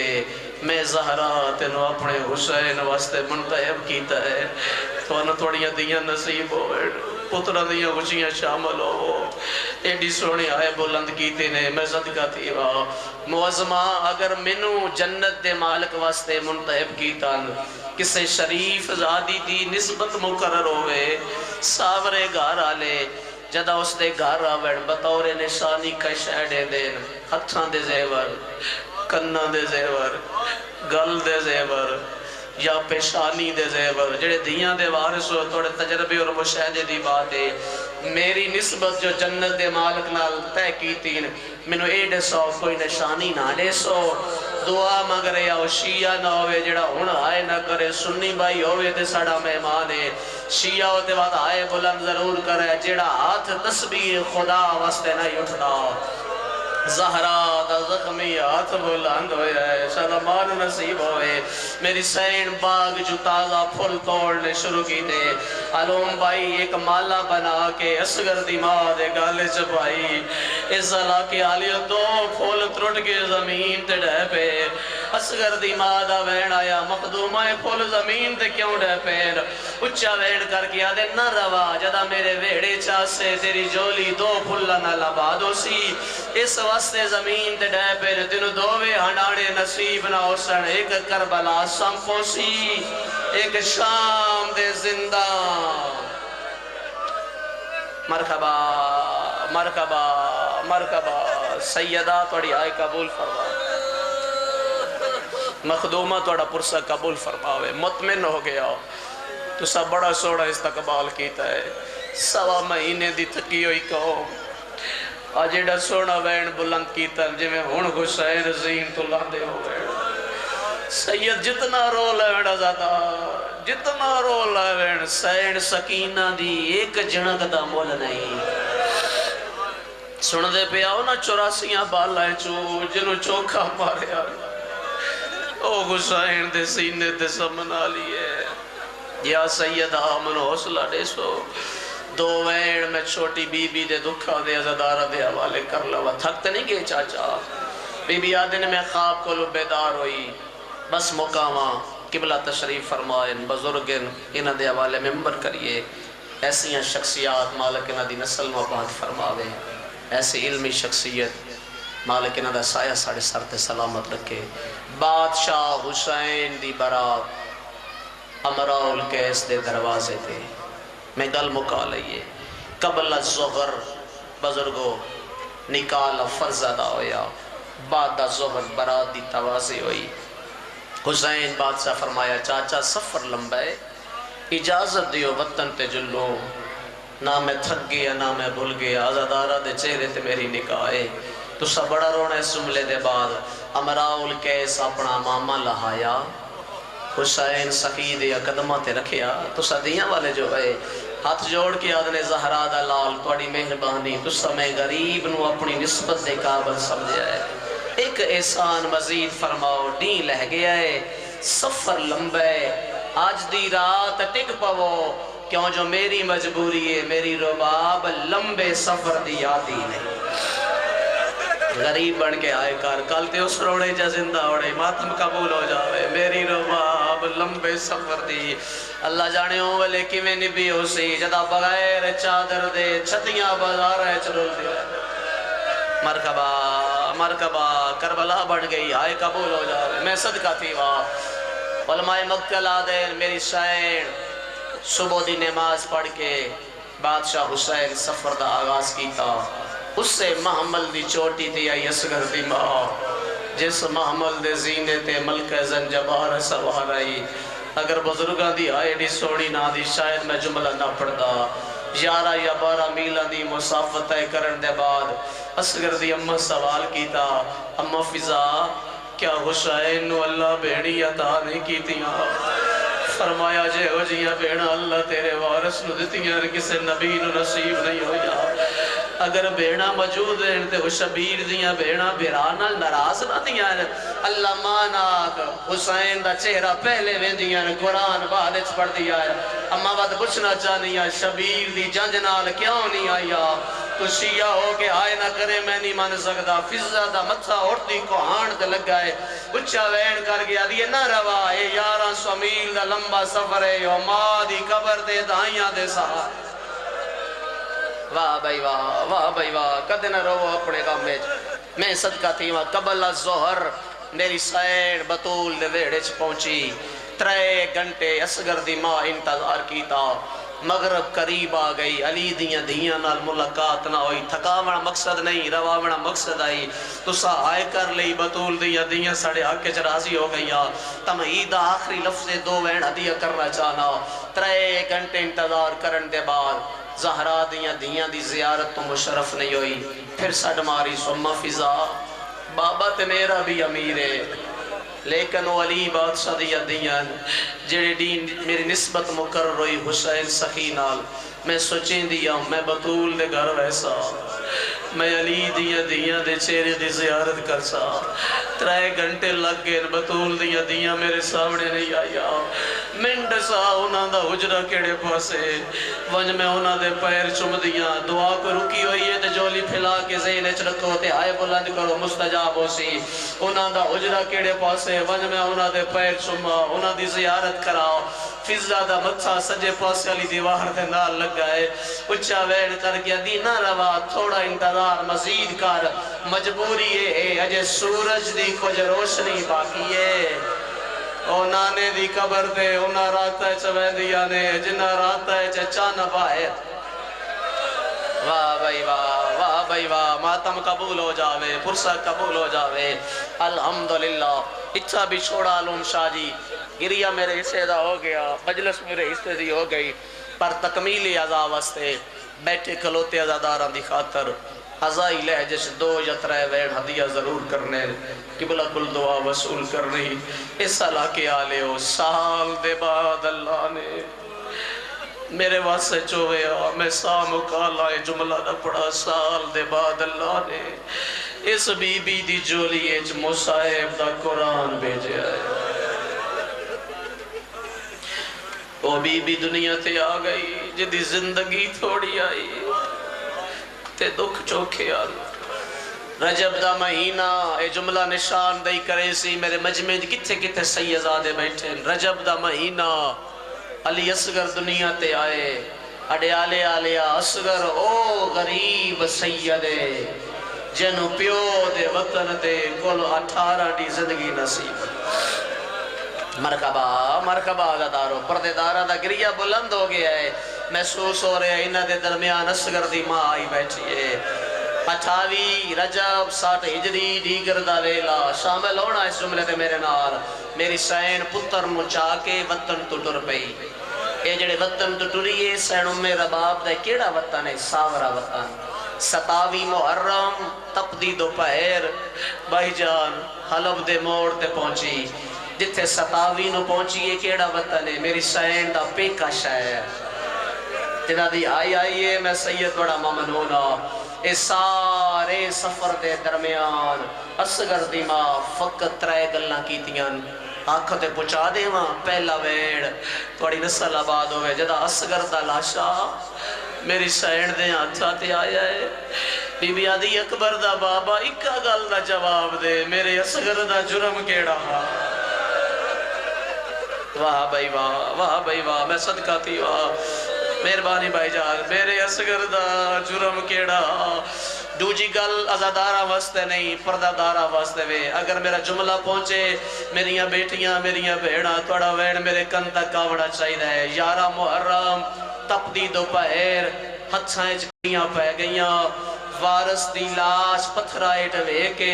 میں زہرا تینو اپنے حسین واسطے منتحب کیتا ہے تو انہوں تھوڑیاں دیاں نصیب ہو پترہ دیاں خوشیاں شامل ہو ایڈی سونے آئے بلند کیتے نے میں صدقہ تھی وہاں معظمہ اگر منو جنت دے مالک واسطے منتحب کیتا کسے شریف زادی دی نسبت مقرر ہوئے ساورے گھر آلے جدہ اس دے گھر آوڑ بطور نشانی کا شہدے دین ہتھاں دے زیور کنہ دے زیور گل دے زیور یا پیشانی دے زیور جڑے دیاں دے وارث ہو توڑے تجربے اور مشاہدے دی بات ہے میری نسبت جو جنت دے مالک نال تے کی تین منو ایڈے سو کوئی نشانی نہ دے سو دعا مگرے یا شیعہ نہ ہوئے جڑا ہون آئے نہ کرے سنی بائی ہوئے تے ساڑا مہمان ہے شیعہ ہوتے بعد آئے بلند ضرور کرے جڑا ہاتھ تسبیح خدا واسطے نہیں اٹھنا زہرا دا زخمی ہاتھ بلند ہوئے ہے سلمان نصیب ہوئے میری سین باغ جو تازہ پھل توڑنے شروع کی دے علوم بھائی ایک مالا بنا کے اصغر دی ماں دے گالے چپائی اس علاقے آلیو دو پھول ترٹ کے زمین تے ڈے پہ اصغر دی ماں دا وین آیا مقدومہ پھول زمین تے کیوں ڈے پیر اچھا وین کر کے آدھے نہ روا جدا میرے ویڑے چاسے تیری جولی دو پھلا نہ لبا دو سی اس واسطے زمین تے ڈے پیر تینو دووے ہنڈانے نصیب نہ ہو سن ایک کربلا سمپو سی ایک شام دے زندہ مرحبا مرحبا مرحبا سیدہ توڑی آئے قبول فرما، مخدومہ توڑا پرسہ قبول فرماوے، مطمئن ہو گیا تو سا بڑا سوڑا استقبال کیتا ہے، سوا مہینے دی تھکی ہوئی قوم آج ایڈا سونا وین بلند کیتا جی میں ہون حسین زین تو لاندے ہو گئے سید جتنا رول ہے ویڑا زیادہ جتنا رول ہے وین سین سکینہ دی ایک جنگ دا مول نہیں سن دے پہ آؤ نا 84 بالائیں چو جنہوں چوکھا مارے آئے او حسین دے سینے دے سمنا لیے یا سید آمن حوصلہ دے سو دو وین میں چھوٹی بی بی دے دکھا دے ازدارہ دے حوالے کر لوا تھکتے نہیں گئے چاچا بی بی آدھن میں خواب کو بیدار ہوئی بس مقامہ قبلہ تشریف فرمائن بزرگن انہ دے حوالے ممبر کریے ایسی ہیں شخصیات مالک انہ دی نسل مباد فرماوے ایسی علمی شخصیت مالک انہ دا سایہ ساڑھے سر تے سلامت رکھے بادشاہ حسین دی برات امراء القیس دے دروازے تھے میں گل مکا لئیے قبل الظہر بزرگو نکاح فرض ادا ہویا بعد الظہر برات دی توازی ہوئی حسین بادشاہ فرمایا چاچا سفر لمبا ہے اجازت دیو وطن تے جلو نہ میں تھک گیا نہ میں بھول گیا آزادارہ دے چہرے تے میری نکاح ہے تو سا بڑا رونا ہے سملے دے بعد امراء القیس اپنا ماما لہایا حسین سقید یا قدمہ تے رکھیا تو صدیاں والے جو ہے ہاتھ جوڑ کے آدھنے زہرا دا لال توڑی مہربانی تو سمیں غریب نو اپنی نسبت دے قابل سمجھا ہے ایک احسان مزید فرماؤ ڈین لہ گیا ہے سفر لمبا ہے آج دی رات ٹک پاو کیوں جو میری مجبوری ہے میری رباب لمبے سفر دی یادی نہیں غریب بن کے آئے کار کل تے اس روڑے جا زندہ ہوڑے ماتم قبول ہو جاوے میری رباب لمبے سفر دی اللہ جانے ہوں والے کی میں نبی ہو سی جدا بغیر چادر دے چھتیاں بازار ہے چلو دے مرکبہ مرکبہ کربلا بڑھ گئی آئے قبول ہو جاوے میں صدقہ تھی وہاں علماء مقتل آدین میری شاعر صبح دی نماز پڑھ کے بادشاہ حسین سفر دا آغاز کیتا اس سے محمل دی چوٹی تھی آئی اسگر دی ماں جس محمل دے زینے تے ملک زنجبار سوار آئی اگر بزرگاں دی آئے دی سوڑی نہ دی شاید میں جملہ نہ پڑھتا 11 یا 12 میلہ دی مسافت ہے کرن دے بعد اسگر دی اممہ سوال کیتا اممہ فضا کیا حسین نو اللہ بینی عطا نہیں کیتیاں فرمایا جے ہو جیاں بینا اللہ تیرے وارث نو دیتیاں کسے نبی نو نصیب نہیں ہویا اگر بینا موجود ہیں تے شبیر دیاں بینا بیرانا نراز نہ دیاں اللہ ماناک حسین دا چہرہ پہلے وین دیاں قرآن بعدچ پڑھ دیا ہے اما بات پوچھنا چاہنیا شبیر دی جنجنال کیوں نہیں آیا تو شیعہ ہو کے آئے نہ کرے میں نہیں مان سکتا فضا دا متھا اڑتی کو ہانڈ دے لگا ہے اچھا وین کر گیا دیئے نہ روا ہے 1100 میل دا لمبا سفر ہے یو ماں دی قبر دے دائیاں دے سہا واہ بھائی واہ کدے نہ رو اپنے کام میں صدقہ تھی وہاں قبل الظہر میری سیر بطول دے ویڑے چھ پہنچی 3 گھنٹے اسگر دی ماں انتظار کیتا مغرب قریب آ گئی علی دیاں نال ملاقات نہ ہوئی تھکاونا مقصد نہیں رواونا مقصد آئی تو سا آئے کر لئی بطول دیاں ساڑھے حق کے راضی ہو گیا تمہید آخری لفظ 2 وین عدیہ کرنا چاہنا 3 گھنٹے انتظار کرن دے بعد زہرا دیاں دی زیارت تو مشرف نہیں ہوئی پھر سڈ ماری سمہ فضا بابا تے میرا بھی امیر ہے لیکن وہ علی بادشاہ دیاں جڑے دین میری نسبت مقرر ہوئی حسین سخی نال میں سوچیں دیا میں بطول دے گھر ویسا میں علی دیاں دے چہرے دی زیارت کر سا 3 گھنٹے لگ گئے بطول دیاں میرے سامنے نہیں آیا منڈ سا انہاں دا حجرہ کیڑے پاسے ونج میں انہاں دے پیر چم دیاں دعا کو رکی ہوئی ہے تے جولی پھیلا کے ذہن چ رکھو تے آئے بلند کرو مستجاب ہو سی انہاں دا حجرہ کیڑے پاسے ونج میں انہاں دے پیر چما انہاں دی زیارت کراؤ فضا دا متھا سجے پاسے علی دیوار تے نال لگا ہے اچھا ویڑ کر کے دی نہ روا تھوڑا انتظار مزید کر مجبوری ہے اجے سورج دی کچھ روشنی باقی ہے او نانے دی قبر دے انہاں راتہ چوین دیا نے جنہ راتہ چچا نہ پائے واہ بھائی واہ، واہ بھائی واہ، ماتم قبول ہو جاوے، پرسہ قبول ہو جاوے، الحمدللہ۔ اچھا بھی چھوڑا علوم شاہ جی، گریہ میرے حصے دا ہو گیا، مجلس میرے حصے دی ہو گئی، پر تکمیل عزا واسطے بیٹھے کھلوتے عزاداران دی خاطر عزائی لہجش 2 یا 3 وین ہدیہ ضرور کرنے، قبلہ کل دعا وصول کرنی۔ اس علاقے آلے ہو، سال دے بعد اللہ نے میرے واسطے چویا، میں سامو کالا جملہ نہ پڑھا، سال دے بعد اللہ نے اس بی بی دی جولی ایچ مصائب دا قرآن بھیجے آئے۔ وہ بی بی دنیا تے آ گئی جدی زندگی تھوڑی آئی تے دکھ چوکھے آلو۔ رجب دا مہینہ اے جملہ نشان دائی کرے سی، میرے مجمع کتھے کتھے سیدزادے بیٹھے، رجب دا مہینہ علی اصغر دنیا تے آئے، اڈیالے آلیا اصغر او غریب سیدے جنو پیو دے وطن دے کل 18 دی زندگی نصیب۔ مرکبہ مرکبہ عزادارو، پردے دارہ دا گریہ بلند ہو گیا ہے، محسوس ہو رہے ہیں انہ دے درمیان اصغر دی ماں آئی بیٹھی ہے۔ 28 رجب 60 ہجری دیگر دا ویلا، شامل ہونا اس جملے تے میرے نال۔ میری سین پتر نو چاہ کے وطن تو ٹر پئی، اے جڑے وطن تو ٹریے سین امے رباب دے کیڑا وطن ہے؟ ساورا وطن۔ 27 محرم تپدی دوپہر بھائی جان حلب دے موڑ تے پہنچی، جتھے 27 نو پہنچیے کیڑا وطن ہے؟ میری سین دا پیکا شہر جنہ دی آئیے میں سید بڑا ممنونہ۔ اس سارے سفر دے درمیان اصغر دی ماں فقط 3 گلنا کیتیاں، آنکھوں تے پچھا دے ماں پہلا ویڑ توڑی نسل آباد ہوئے جدہ اصغر دا لاشا میری سین دے ہاتھا تے آیا ہے۔ بی بی آدھی اکبر دا بابا اکا گل دا جواب دے، میرے اصغر دا جرم کیڑا ہاں؟ واہ بھائی واہ، واہ بھائی واہ، میں صدقہ تھی واہ، مہربانی بھائی جان، میرے اصغر دا جرم کیڑا؟ دوجی گل عزادارہ واسطے نہیں، پردہ دارہ واسطے وے، اگر میرا جملہ پہنچے میریاں بیٹیاں میریاں بھیڑاں توڑا وین میرے کن تک آوڑا چاہیے ہے۔ 11 محرم تپدی دوپہر ہتھائیں چکیاں پہ گئیاں، وارث دی لاش پتھرائٹ وے کے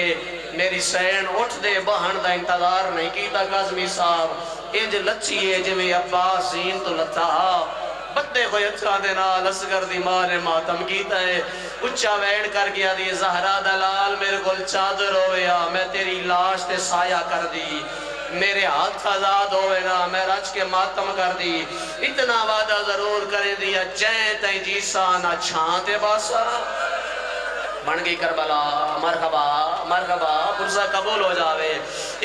میری سین اٹھ دے بہن دا انتظار نہیں کیتا قاسمی صاحب، انج لچیے جویں عباس زین تو لتا بندے کوئی اچھا دینا اصغر دی ماں نے ماتم کیتا ہے، اچھا وین کر گیا دی زہرہ دلال میرے کل چادر ہویا، میں تیری لاش تے سایہ کر دی، میرے ہاتھ آزاد ہوئے نا میں رچ کے ماتم کر دی، اتنا وعدہ ضرور کرے دیا جائیں تائیں جیسا نہ چھانتے باسا۔ بن گئی کربلا، مرحبا مرحبا، پرسہ قبول ہو جاوے،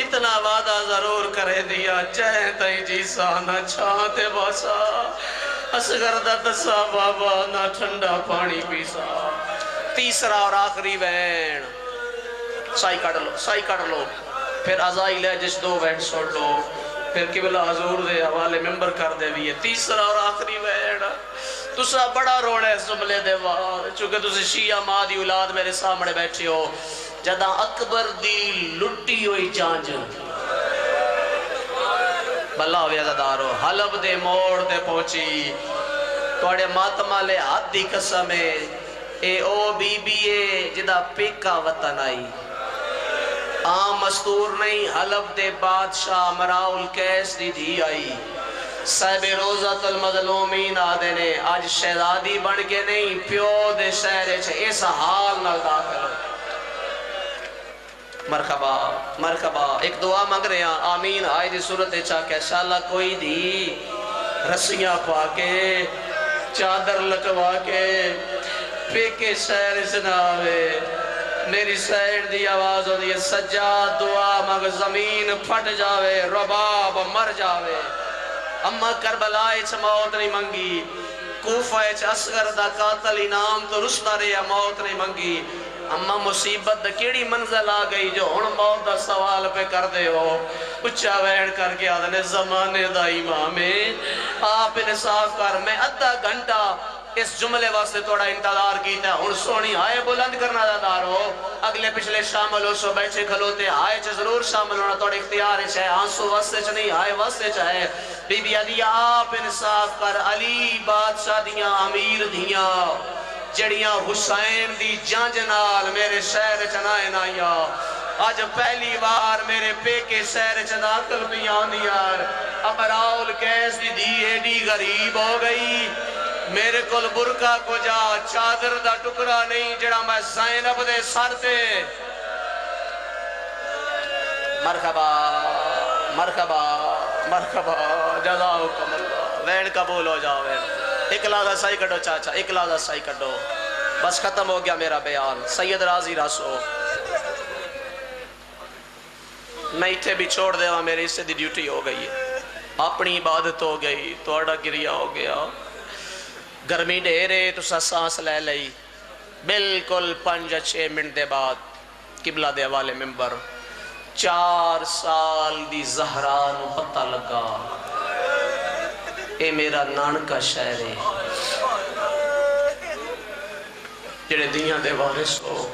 اتنا وعدہ ضرور کرے دیا جائیں تائیں جیسا نہ چھانتے باسا، اصغر دا دسا بابا نہ ٹھنڈا پانی پیسا۔ تیسرا اور آخری وین، سائی کٹ لو، پھر عزائی لہجش 2 وین سوڑ لو، پھر قبلہ حضور دے حوالے ممبر کر دے بھی ہے۔ تیسرا اور آخری وین، تسا بڑا روڑ ہے جملے دے وار، چونکہ تسے شیعہ ماں دی اولاد میرے سامنے بیٹھے ہو، جدہ اکبر دی لٹی ہوئی چانج بلہ ہوئے عزادارو حلب دے موڑ دے پہنچی، توڑے ماتمہ لے ہاتھ دی قسمے اے او بی بی اے جدہ پیکا وطن آئی، عام مستور نہیں، حلب دے بادشاہ مراؤ القیس دی دھی آئی، صاحب روزت المظلومین آدھے نے آج شہزادی بن کے نہیں پیو دے شہرے چھے اس حال نہ داخل۔ مرحبا مرحبا، ایک دعا مانگ رہے ہیں، آمین آئی دی صورت چاہ کہ انشاءاللہ کوئی دی رسیاں پا کے چادر لٹوا کے پیکے شہر سناوے، میری سائن دی آواز ہو دی سجاد دعا مانگ زمین پھٹ جاوے رباب مر جاوے۔ اما کربلا اچھ موت نہیں منگی، کوفہ اچھ اصغر دا قاتل انعام تو رسنا رہا موت نہیں منگی، اما مصیبت دا کیڑی منزل آ گئی جو ہن موت دا سوال پہ کر دے ہو، اچھا ویڑ کر کے آدھنے زمانے دا امامے آپ انصاف کر، میں ادھا گھنٹا اس جملے واسطے توڑا انتظار کیتا ہے، ہن سونی آئے بلند کرنا دار ہو، اگلے پچھلے شامل ہو سو بیٹھے کھلوتے آئے چھ ضرور شامل ہونا توڑا اختیار ہے، آنسو واسطے چھ نہیں آئے واسطے چاہے، بی بی عدیہ آپ انصاف کر، علی بادشاہ دیاں امیر دیاں جڑیاں حسین دی جانج نال میرے شہر چنائے نائیا آج پہلی بار میرے پیکے شہر چناکل بیان دیار امراؤل کیس دی دی ایڈی غریب ہو گئی میرے کل برکہ کو جا چادر دا ٹکڑا نہیں جڑا میں زینب دے سر تے مرحبا مرحبا مرحبا جزاؤکم اللہ وین قبول ہو جاؤ وین ایک لازہ صحیح کٹو چاچا ایک لازہ صحیح کٹو بس ختم ہو گیا میرا بیان سید راضی راسو میں اتھے بھی چھوڑ دے وہاں میرے اس سے دی ڈیوٹی ہو گئی ہے اپنی عبادت ہو گئی توڑا گریا ہو گیا گرمی ڈھیرے تو سانس لے لئی بالکل 5-6 منٹ دے بعد قبلہ دے والے ممبر 4 سال دی زہرا نو پتہ لگا اے میرا نانکا شہر ہے جڑے دیاں دے وارث ہو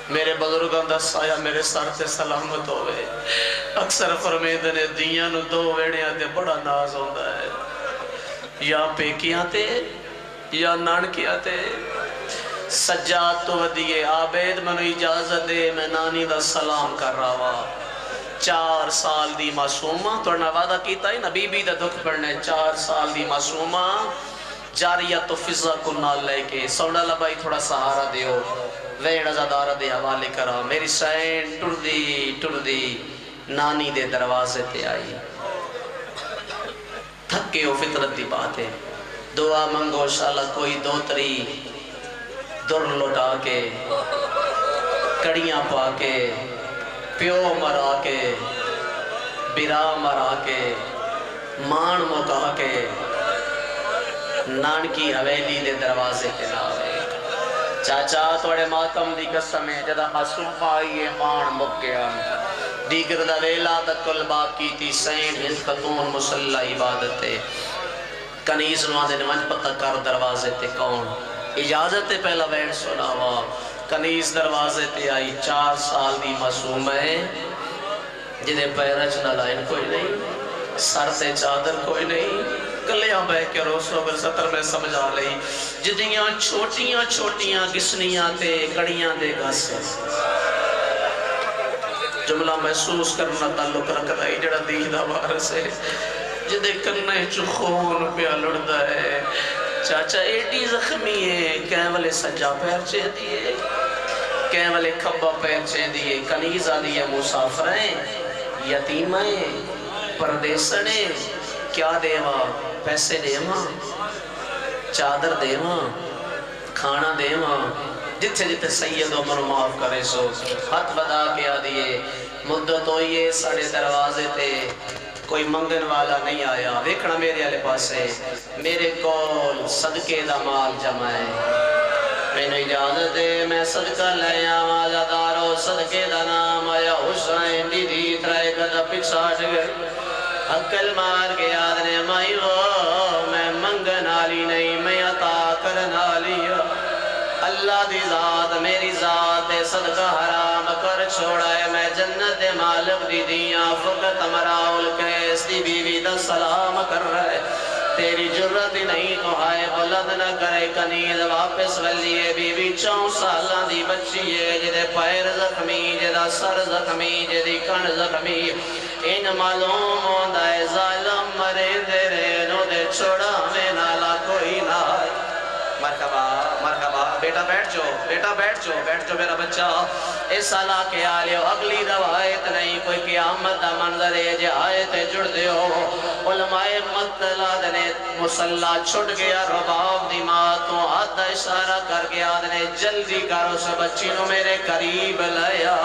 میرے بزرگاں دا سایہ میرے سر تے سلامت ہوئے اکثر فرمید نے دیاں نو 2 ویڑیاں تے بڑا ناز ہوندہ ہے یا پیکیاں تے یا نانکیاں تے سجاد تو ودیے عابد منو اجازت دے میں نانی دا سلام کر رہا ہوا 4 سال دی معصومہ تو وعدہ کیتا ہی نا بی بی دا دکھ پڑھنے 4 سال دی معصومہ جاریہ تو فضا کو نال لے کے سوڑا لبائی تھوڑا سہارا دیو ویڑ ازادارہ دے حوالے کرا میری سین ٹر دی نانی دے دروازے تے آئی تھکے ہو فطرت دی بات ہے دعا منگو شاءاللہ کوئی 2-3 در لوٹا کے کڑیاں پا کے پیو مرا کے برا مرا کے مان مکا کے نانکی حویلی دے دروازے کے لاوے چاچا توڑے ماتم دی قسم ہے جدہ حسوم آئیے مان مکیا دیگر دا ویلا دا کل باپ کی تھی سین ہز خطون مسلح عبادت ہے کنیز نوازے نے منج پتہ کر دروازے تے کون اجازت تے پہلا وین سنا ہوا کنیز دروازے تے آئی 4 سال دی معصوم ہے جدے پیرچ نہ لائن کوئی نہیں سر تے چادر کوئی نہیں کلیاں بہ کے روسو بل 70 میں سمجھا لئی جدیاں چھوٹیاں گسنیاں تے کڑیاں دے گھس جملہ محسوس کرنا تعلق رکھتا ہے جڑا دیدہ وارث ہے جدے کرنے چو خون پیا لڑدا ہے چاچا ایڈی زخمی ہے کہیں والے سجا پیر چے دیئے کہیں والے کھبا پیر چے دیئے کنیزہ دیئے مسافریں یتیمیں پردیسنے کیا دے ماں پیسے دے ماں چادر دے ماں کھانا دے ماں جتھے جتھے سید عمر معاف کرے سو ہاتھ بدا کے آدھئے مدت ہوئیے ساڑھے دروازے تے کوئی منگن والا نہیں آیا ویکھنا میرے آلے پاسے میرے کول صدقے دا مال جمائے میں نے اجازت دے میں صدقہ لے آواں زدارو صدقے دا نام آیا حسین دی دی ترائے گدہ پچھاٹ گئے عقل مار کے یاد نے مائی وہ میں منگن آلی نہیں میں عطا کرن آلی اللہ دی ذات میری ذات صدقہ حرام کر چھوڑا ہے میں جنت مالک دی دیاں فقط مراؤل کیس دی بیوی دا سلام کر رہے تیری جرت نہیں تو آئے بلد نہ کرے کنیز واپس ولیے بیوی 4 سالاں دی بچی ہے جدے پیر زخمی جدہ سر زخمی جدی کن زخمی ان معلوم ہوندہ ہے ظالم مرے دے رینو دے چھوڑا میں نالا کوئی نہ آئے مرحبا مرحبا بیٹا بیٹھ جو میرا بچہ اس صلاح کے آلے اگلی روایت نہیں کوئی قیامت دا منظر ہے جے آیت جڑ دے ہو علماء مطلع نے مسلح چھٹ گیا رباب دی ماتوں آدھا اشارہ کر گیا نے جلدی کرو سے بچی نو میرے قریب لیا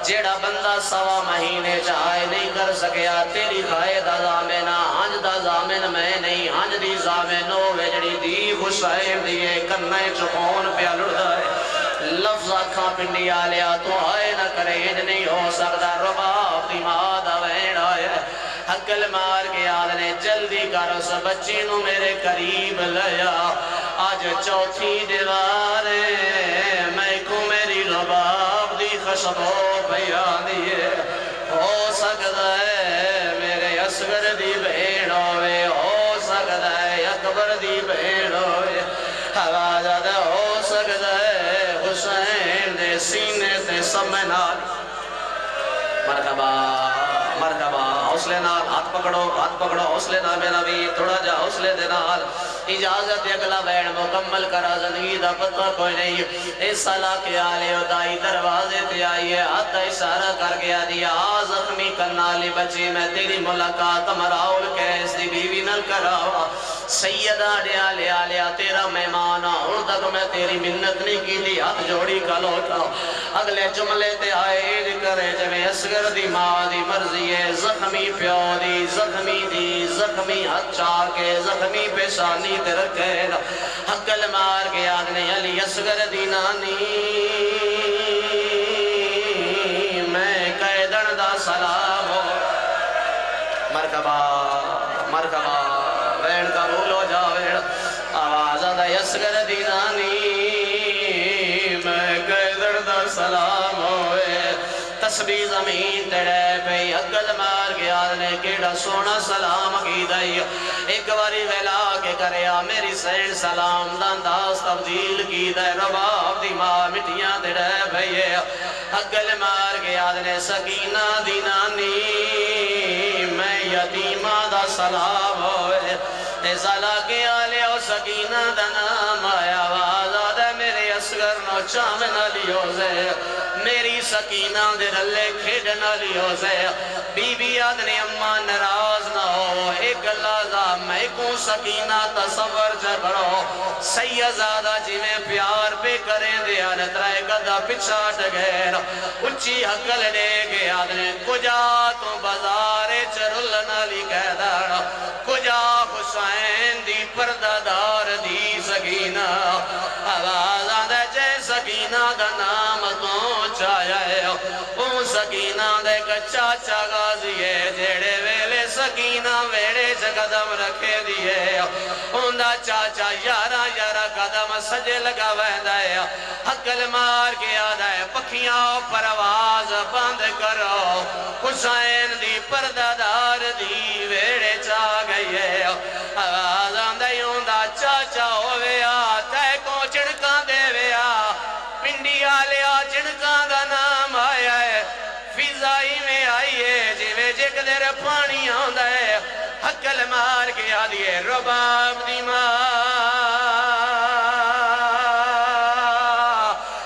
جیڑا بندہ 1.25 مہینے چاہے نہیں کر سکیا تیری خائد ازامنہ ہنج دا زامن میں نہیں ہنج دی زامنو ویجڑی دی حسین دیئے کرنے چکون پیا لڑدا ہے لفظ آکھاں پنڈی آلیا تو آئے نہ کرے ہج نہیں ہو سکتا رباب دی مادہ وین آئے حقل مار کے آدھنے جلدی کرو سا بچی نو میرے قریب لیا آج چوتھی دیوارے میں کو میری رباب دی خشبو بیان دیئے ہو سکتا ہے میرے اصغر دی بہن ہوئے ہو سکتا ہے اکبر دی بہن ہوئے آواز ہو سکتا ہے حسین دے سینے تے سمے نال مرحبا مرحبا حوصلے نال ہاتھ پکڑو حوصلے نال میرا بھی تھوڑا جا حوصلے دے نال اجازت اگلا بین مکمل کرا زندگی دا پتہ کوئی نہیں اس سالہ کے آلے ادائی دروازے تے آئیے ہاتھ اشارہ کر گیا دیا زخمی کرنالی بچی میں تیری ملاقات مراؤل کیس دی بیوی نل کراؤ سیدہ ڈیا لیا لیا تیرا مہمانا اور تک میں تیری منت نہیں کی دی ہاتھ جوڑی کا لوٹا اگلے جملے تے آئے کرے جمیں اسگر دی ماں دی مرضی ہے زخمی پیو دی زخمی ہاتھ چار کے زخمی پیشانی تے رکھے حقل مار کے آدھنے علی اسگر دی نانی میں قیدن دا سلام ہو مرکبہ وین قبول ہو جاوے آواز آدھا اسگر دی نانی میں قیدن دا سلام ہوئے تسبیح زمین تڑے پہ عقل مار گیا نے کیڑا سونا سلام کی دائی ایک باری ویلا کے کریا میری سین سلام دانداز تبدیل کی دائی رباب دی ماں مٹیاں تڑے پہ عقل مار گیا نے سکینہ دی نانی میں یتیمہ دا سلام ہوئے ایسالا کے آلے اور سکینہ دا نام آیا آواز آدھے میرے اسگر نو چامن لیو سے میری سکینہ دے رلے کھیڑن لیو سے بی بی آدھنے اممہ نراز نہ ہو ایک لازہ میں کو سکینہ تصور جگڑو سیزادہ جی میں پیار پہ کریں دے آدھت رائے قدہ پچھاٹ گئے اچھی حقل دے گے آدھنے کجا تو بازار چرل نالی کہہ دارا کجا حسین دی پردادار دی سکینہ آواز آدھے جے سکینہ دا نام تو چایا ہے اون سکینہ دے کچا غازی ہے جیڑے ویلے سکینہ ویڑے سے قدم رکھے دیئے اون دا چاچا یارا قدم سجے لگا ویندہ ہے حقل مار کے آدھا ہے پکھیاں پرواز بند کرو حسین دی پردادار دی ویڑے چا گئی ہے آواز آندھے اون دا چاچا ہویا تے کو چڑکاں دے ویا پنڈی آلیا چڑکاں دا نام آیا ہے فضائی میں آئیے جیوے جک دیر پانی آندہ ہے حقل مار کے آدھیے رباب دی ماں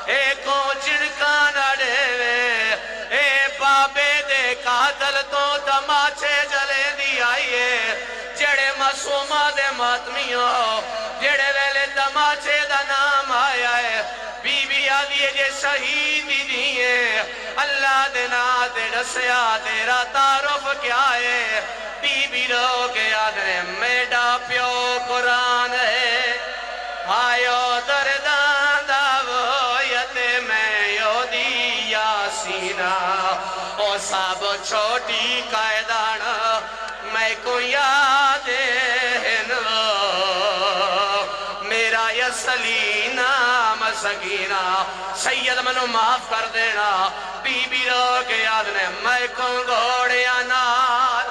اے کو چڑکاں نہ ڈیوے اے بابے دے قاتل تو تماچے جلے دی آئیے جڑے معصومہ دے ماتمیوں جڑے ویلے تماچے دا نام آیا ہے بی بی آدھیے جے شہیدی دیئے اللہ دینا دے ڈسیا تیرا تعارف کیا ہے بی بی رو کے آدھنے میڈا پیو قرآن ہے آئیو دردان داویت میں یو دی یاسینہ او سب چھوٹی قائدان میں کو یاد ہے میرا یسلی نام سکینہ سید منو معاف کر دینا بی بی رو کے یاد نے میں کو گھوڑیاں نال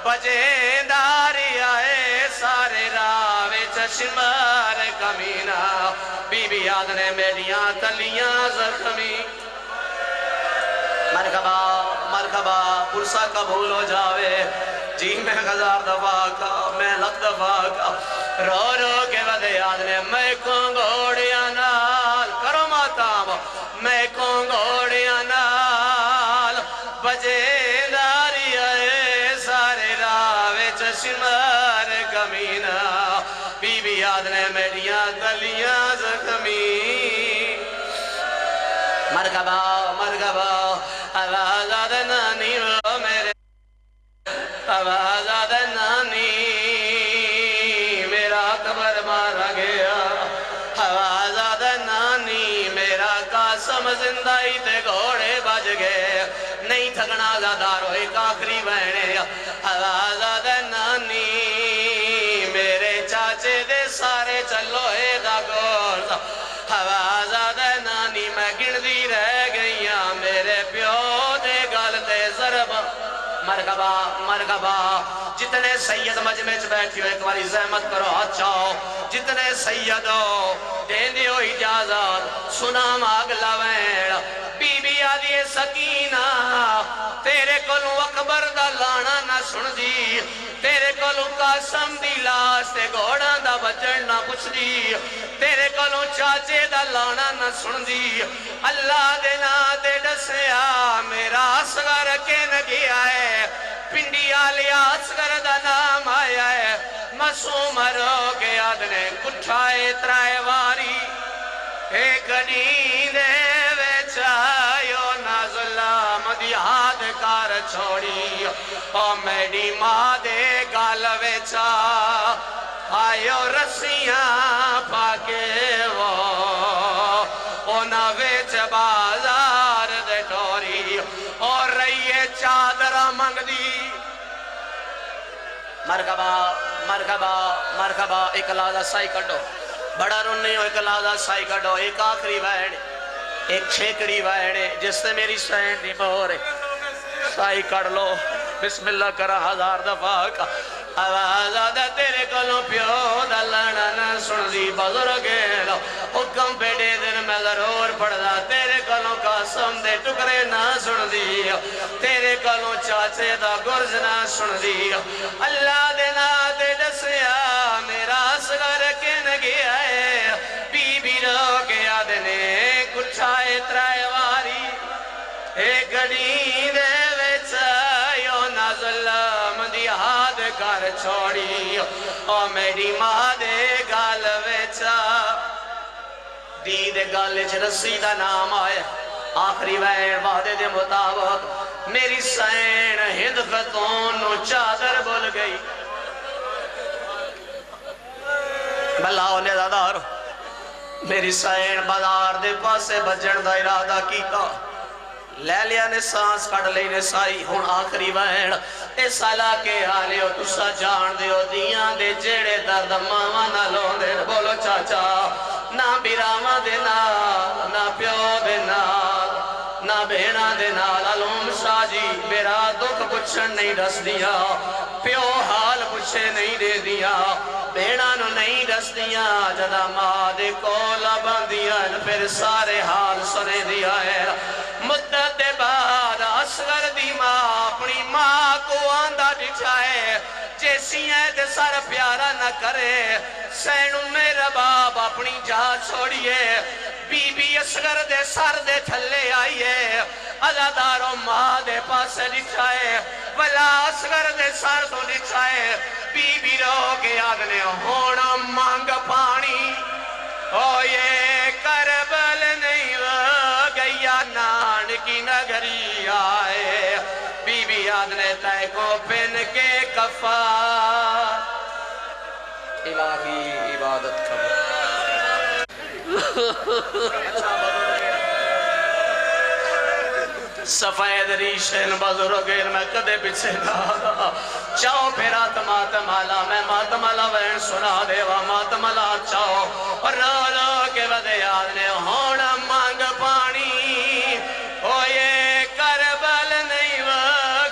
بجے داری آئے سارے راوے چشمار کمینہ بی بی یاد نے میریاں تلیاں زخمی مرکبہ پرسا قبول ہو جاوے جی میں ہزار دفعہ کا میں لکھ دفعہ کا رو کے ودے یاد نے میں کو گھوڑیاں نال کرو ماتام میں کو گھوڑیاں نال بجے داری آئے سارے راوے چشمار کمینہ بی بی یاد نے میریاں گلیاں زخمی مرکبہ آواز آدھے نانی وہ میرے آواز آدھے نانی میرا قبر مارا گیا آواز آدھے نانی میرا قاسم زندائی تے گھوڑے بج گئے نہیں تھکنا زادارو ایک آخری بہنے آواز آدھے نانی میرے چاچے دے سارے چلو اے دا گورد آواز آدھے نانی میں گردی رہ گئیاں میرے پیو دے گل تے ضرب مرکبہ مرحبا جتنے سید مجمع چ بیٹھی ہو ایک باری زحمت کرو ہاتھ چاہو جتنے سید ہو دین دیو اجازت سنا ماگ لوین بی بی آدھی سکینہ تیرے کولوں اکبر دا لانا نہ سن دی تیرے کولوں قاسم دی لاش تے گھوڑا دا بجن نہ پوچھ دی تیرے کولوں چاچے دا لانا نہ سن دی اللہ دے نا دے ڈسیا میرا اصغر کے نگیا ہے پنڈی آلیا اصغر دا نام آیا ہے مسوم رو کے آدھنے کٹھائے ترائے واری ایک نیندے ویچایو نازلام دی ہاتھ کار چھوڑی او میڈی ماں دے گال ویچا آئیو رسیاں پاکے وہ اونا ویچ بازار دے ٹوری اور رہیے چادر منگ دی مرحبا مرحبا مرحبا ایک لازہ سائی کٹو بڑا رنی ہو ایک لازہ سائی کٹو ایک آخری ویڑے ایک چھیکڑی ویڑے جس سے میری سین دی مورے سائی کٹ لو بسم اللہ کرا ہزار دفعہ کا آواز آدھا تیرے کلوں پیو دا لانا نہ سن دی بزرگے لو حکم بیٹے دن میں ضرور پڑھ دا تیرے کلوں قاسم دے ٹکرے نہ سن دی تیرے کلوں چاچے دا گرز نہ سن دی اللہ دے نا دے ڈسیا میرا اصغر کے نگیا ہے بی بی رو کے آدھنے کچھائے ترائے واری ایک گڑی دے ویچایو نازلام دی ہاتھ کر چھوڑی او میری ماں دے گال ویچا دی دے گال چھ رسی دا نام آئے آخری وین وعدے دے مطابق میری سین ہند خطون نو چادر بول گئی بلاؤ نے دادارو میری سین بازار دے پاسے بجن دا ارادہ کیتا لے لیا نے سانس کٹ لئی نے سائی ہون آخری وین اے سالا کے حالیو تسا جان دیو دیاں دے جیڑے درد ماما نہ لون دے بولو چاچا نہ بیراما دے نال نہ پیو دے نال نہ بہنا دے نال علوم شاہ جی میرا دکھ پچھن نہیں رس دیا پیو حال پچھے نہیں دے دیا بہنا نو نہیں رس دیا جدا ماں دے کولا باندیا پھر سارے حال سنے دیا ہے مدت بعد اصغر دی ماں اپنی ماں کو آندہ دکھائے جیسی ہے دے سر پیارا نہ کرے سینو میرا باپ اپنی جا چھوڑیے بی بی اصغر دے سر دے تھلے آئیے عزادارو ماں دے پاس دکھائے ولا اصغر دے سر تو دکھائے بی بی رو کے آگنے ہونا مانگ پانی او یہ کربل نہیں گیا نان کی نگری آئے بی بی آدھنے تائے کو پن کے کفار الہی عبادت کرو سفید ریشن بزرگیر میں کدے پچھے دادا چاہو پھر ماتمالا میں ماتمالا وین سنا دیوا ماتمالا چاہو اور رو رو کے بدے آدھنے ہونا مانگ پانی او یہ کربل نہیں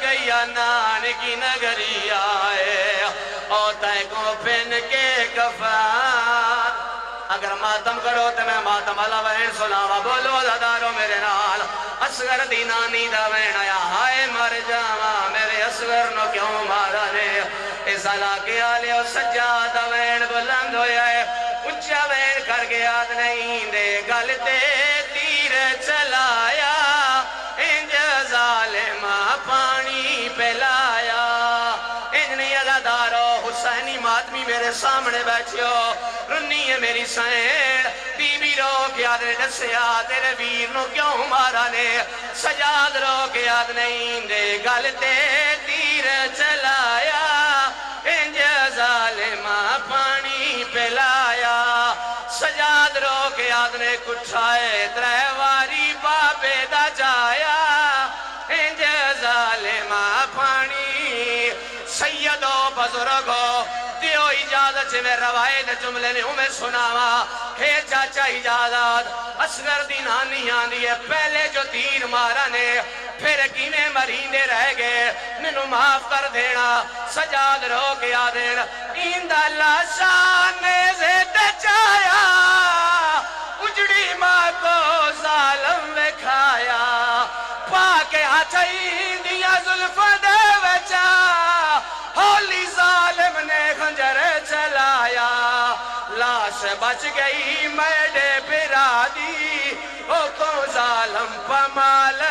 گیا نان کی نگری آئے او تائے کو پھن کے کفار اگر ماتم کرو تو میں ماتم اللہ وین سناوا بولو زدارو میرے نال اصغر دی نانی دا وین آیا ہائے مر جاوا میرے اصغر نو کیوں مارا نے اس علاقے آلے و سجاد وین بلند ہویا ہے اچھا وین کر کے آد نہیں دے گلتے تیر چلایا انج ظالم پانی پلایا انجنی عزادارو حسینی ماتمی میرے سامنے بیٹھیو رنی ہے میری سین بی بی رو کے آدھنے ڈسیا تیرے ویر نو کیوں مارا نے سجاد رو کے آدھنے دے گلتے تیر چلایا انج ظالم پانی پلایا سجاد رو کے آدھنے کٹھائے تریواری بابے دا جایا انج ظالم پانی سیدو بزرگو دیو اجازت سے میں روایت جملے نے ہمیں سناوا ہے چاچا اجازت اصغر دی نانی آندی ہے پہلے جو تیر مارا نے پھر کیویں مریندے رہ گئے مینوں معاف کر دینا سجاد رو کے آ دینا ایندا لاشا نیزے تے چایا اجڑی ماں کو ظالم وکھایا پا کے ہاتھ ایندیاں زلفاں دے وچا ہولی ظالم نے خنجر چلایا لاش بچ گئی میڈے برا دی او کو ظالم پمال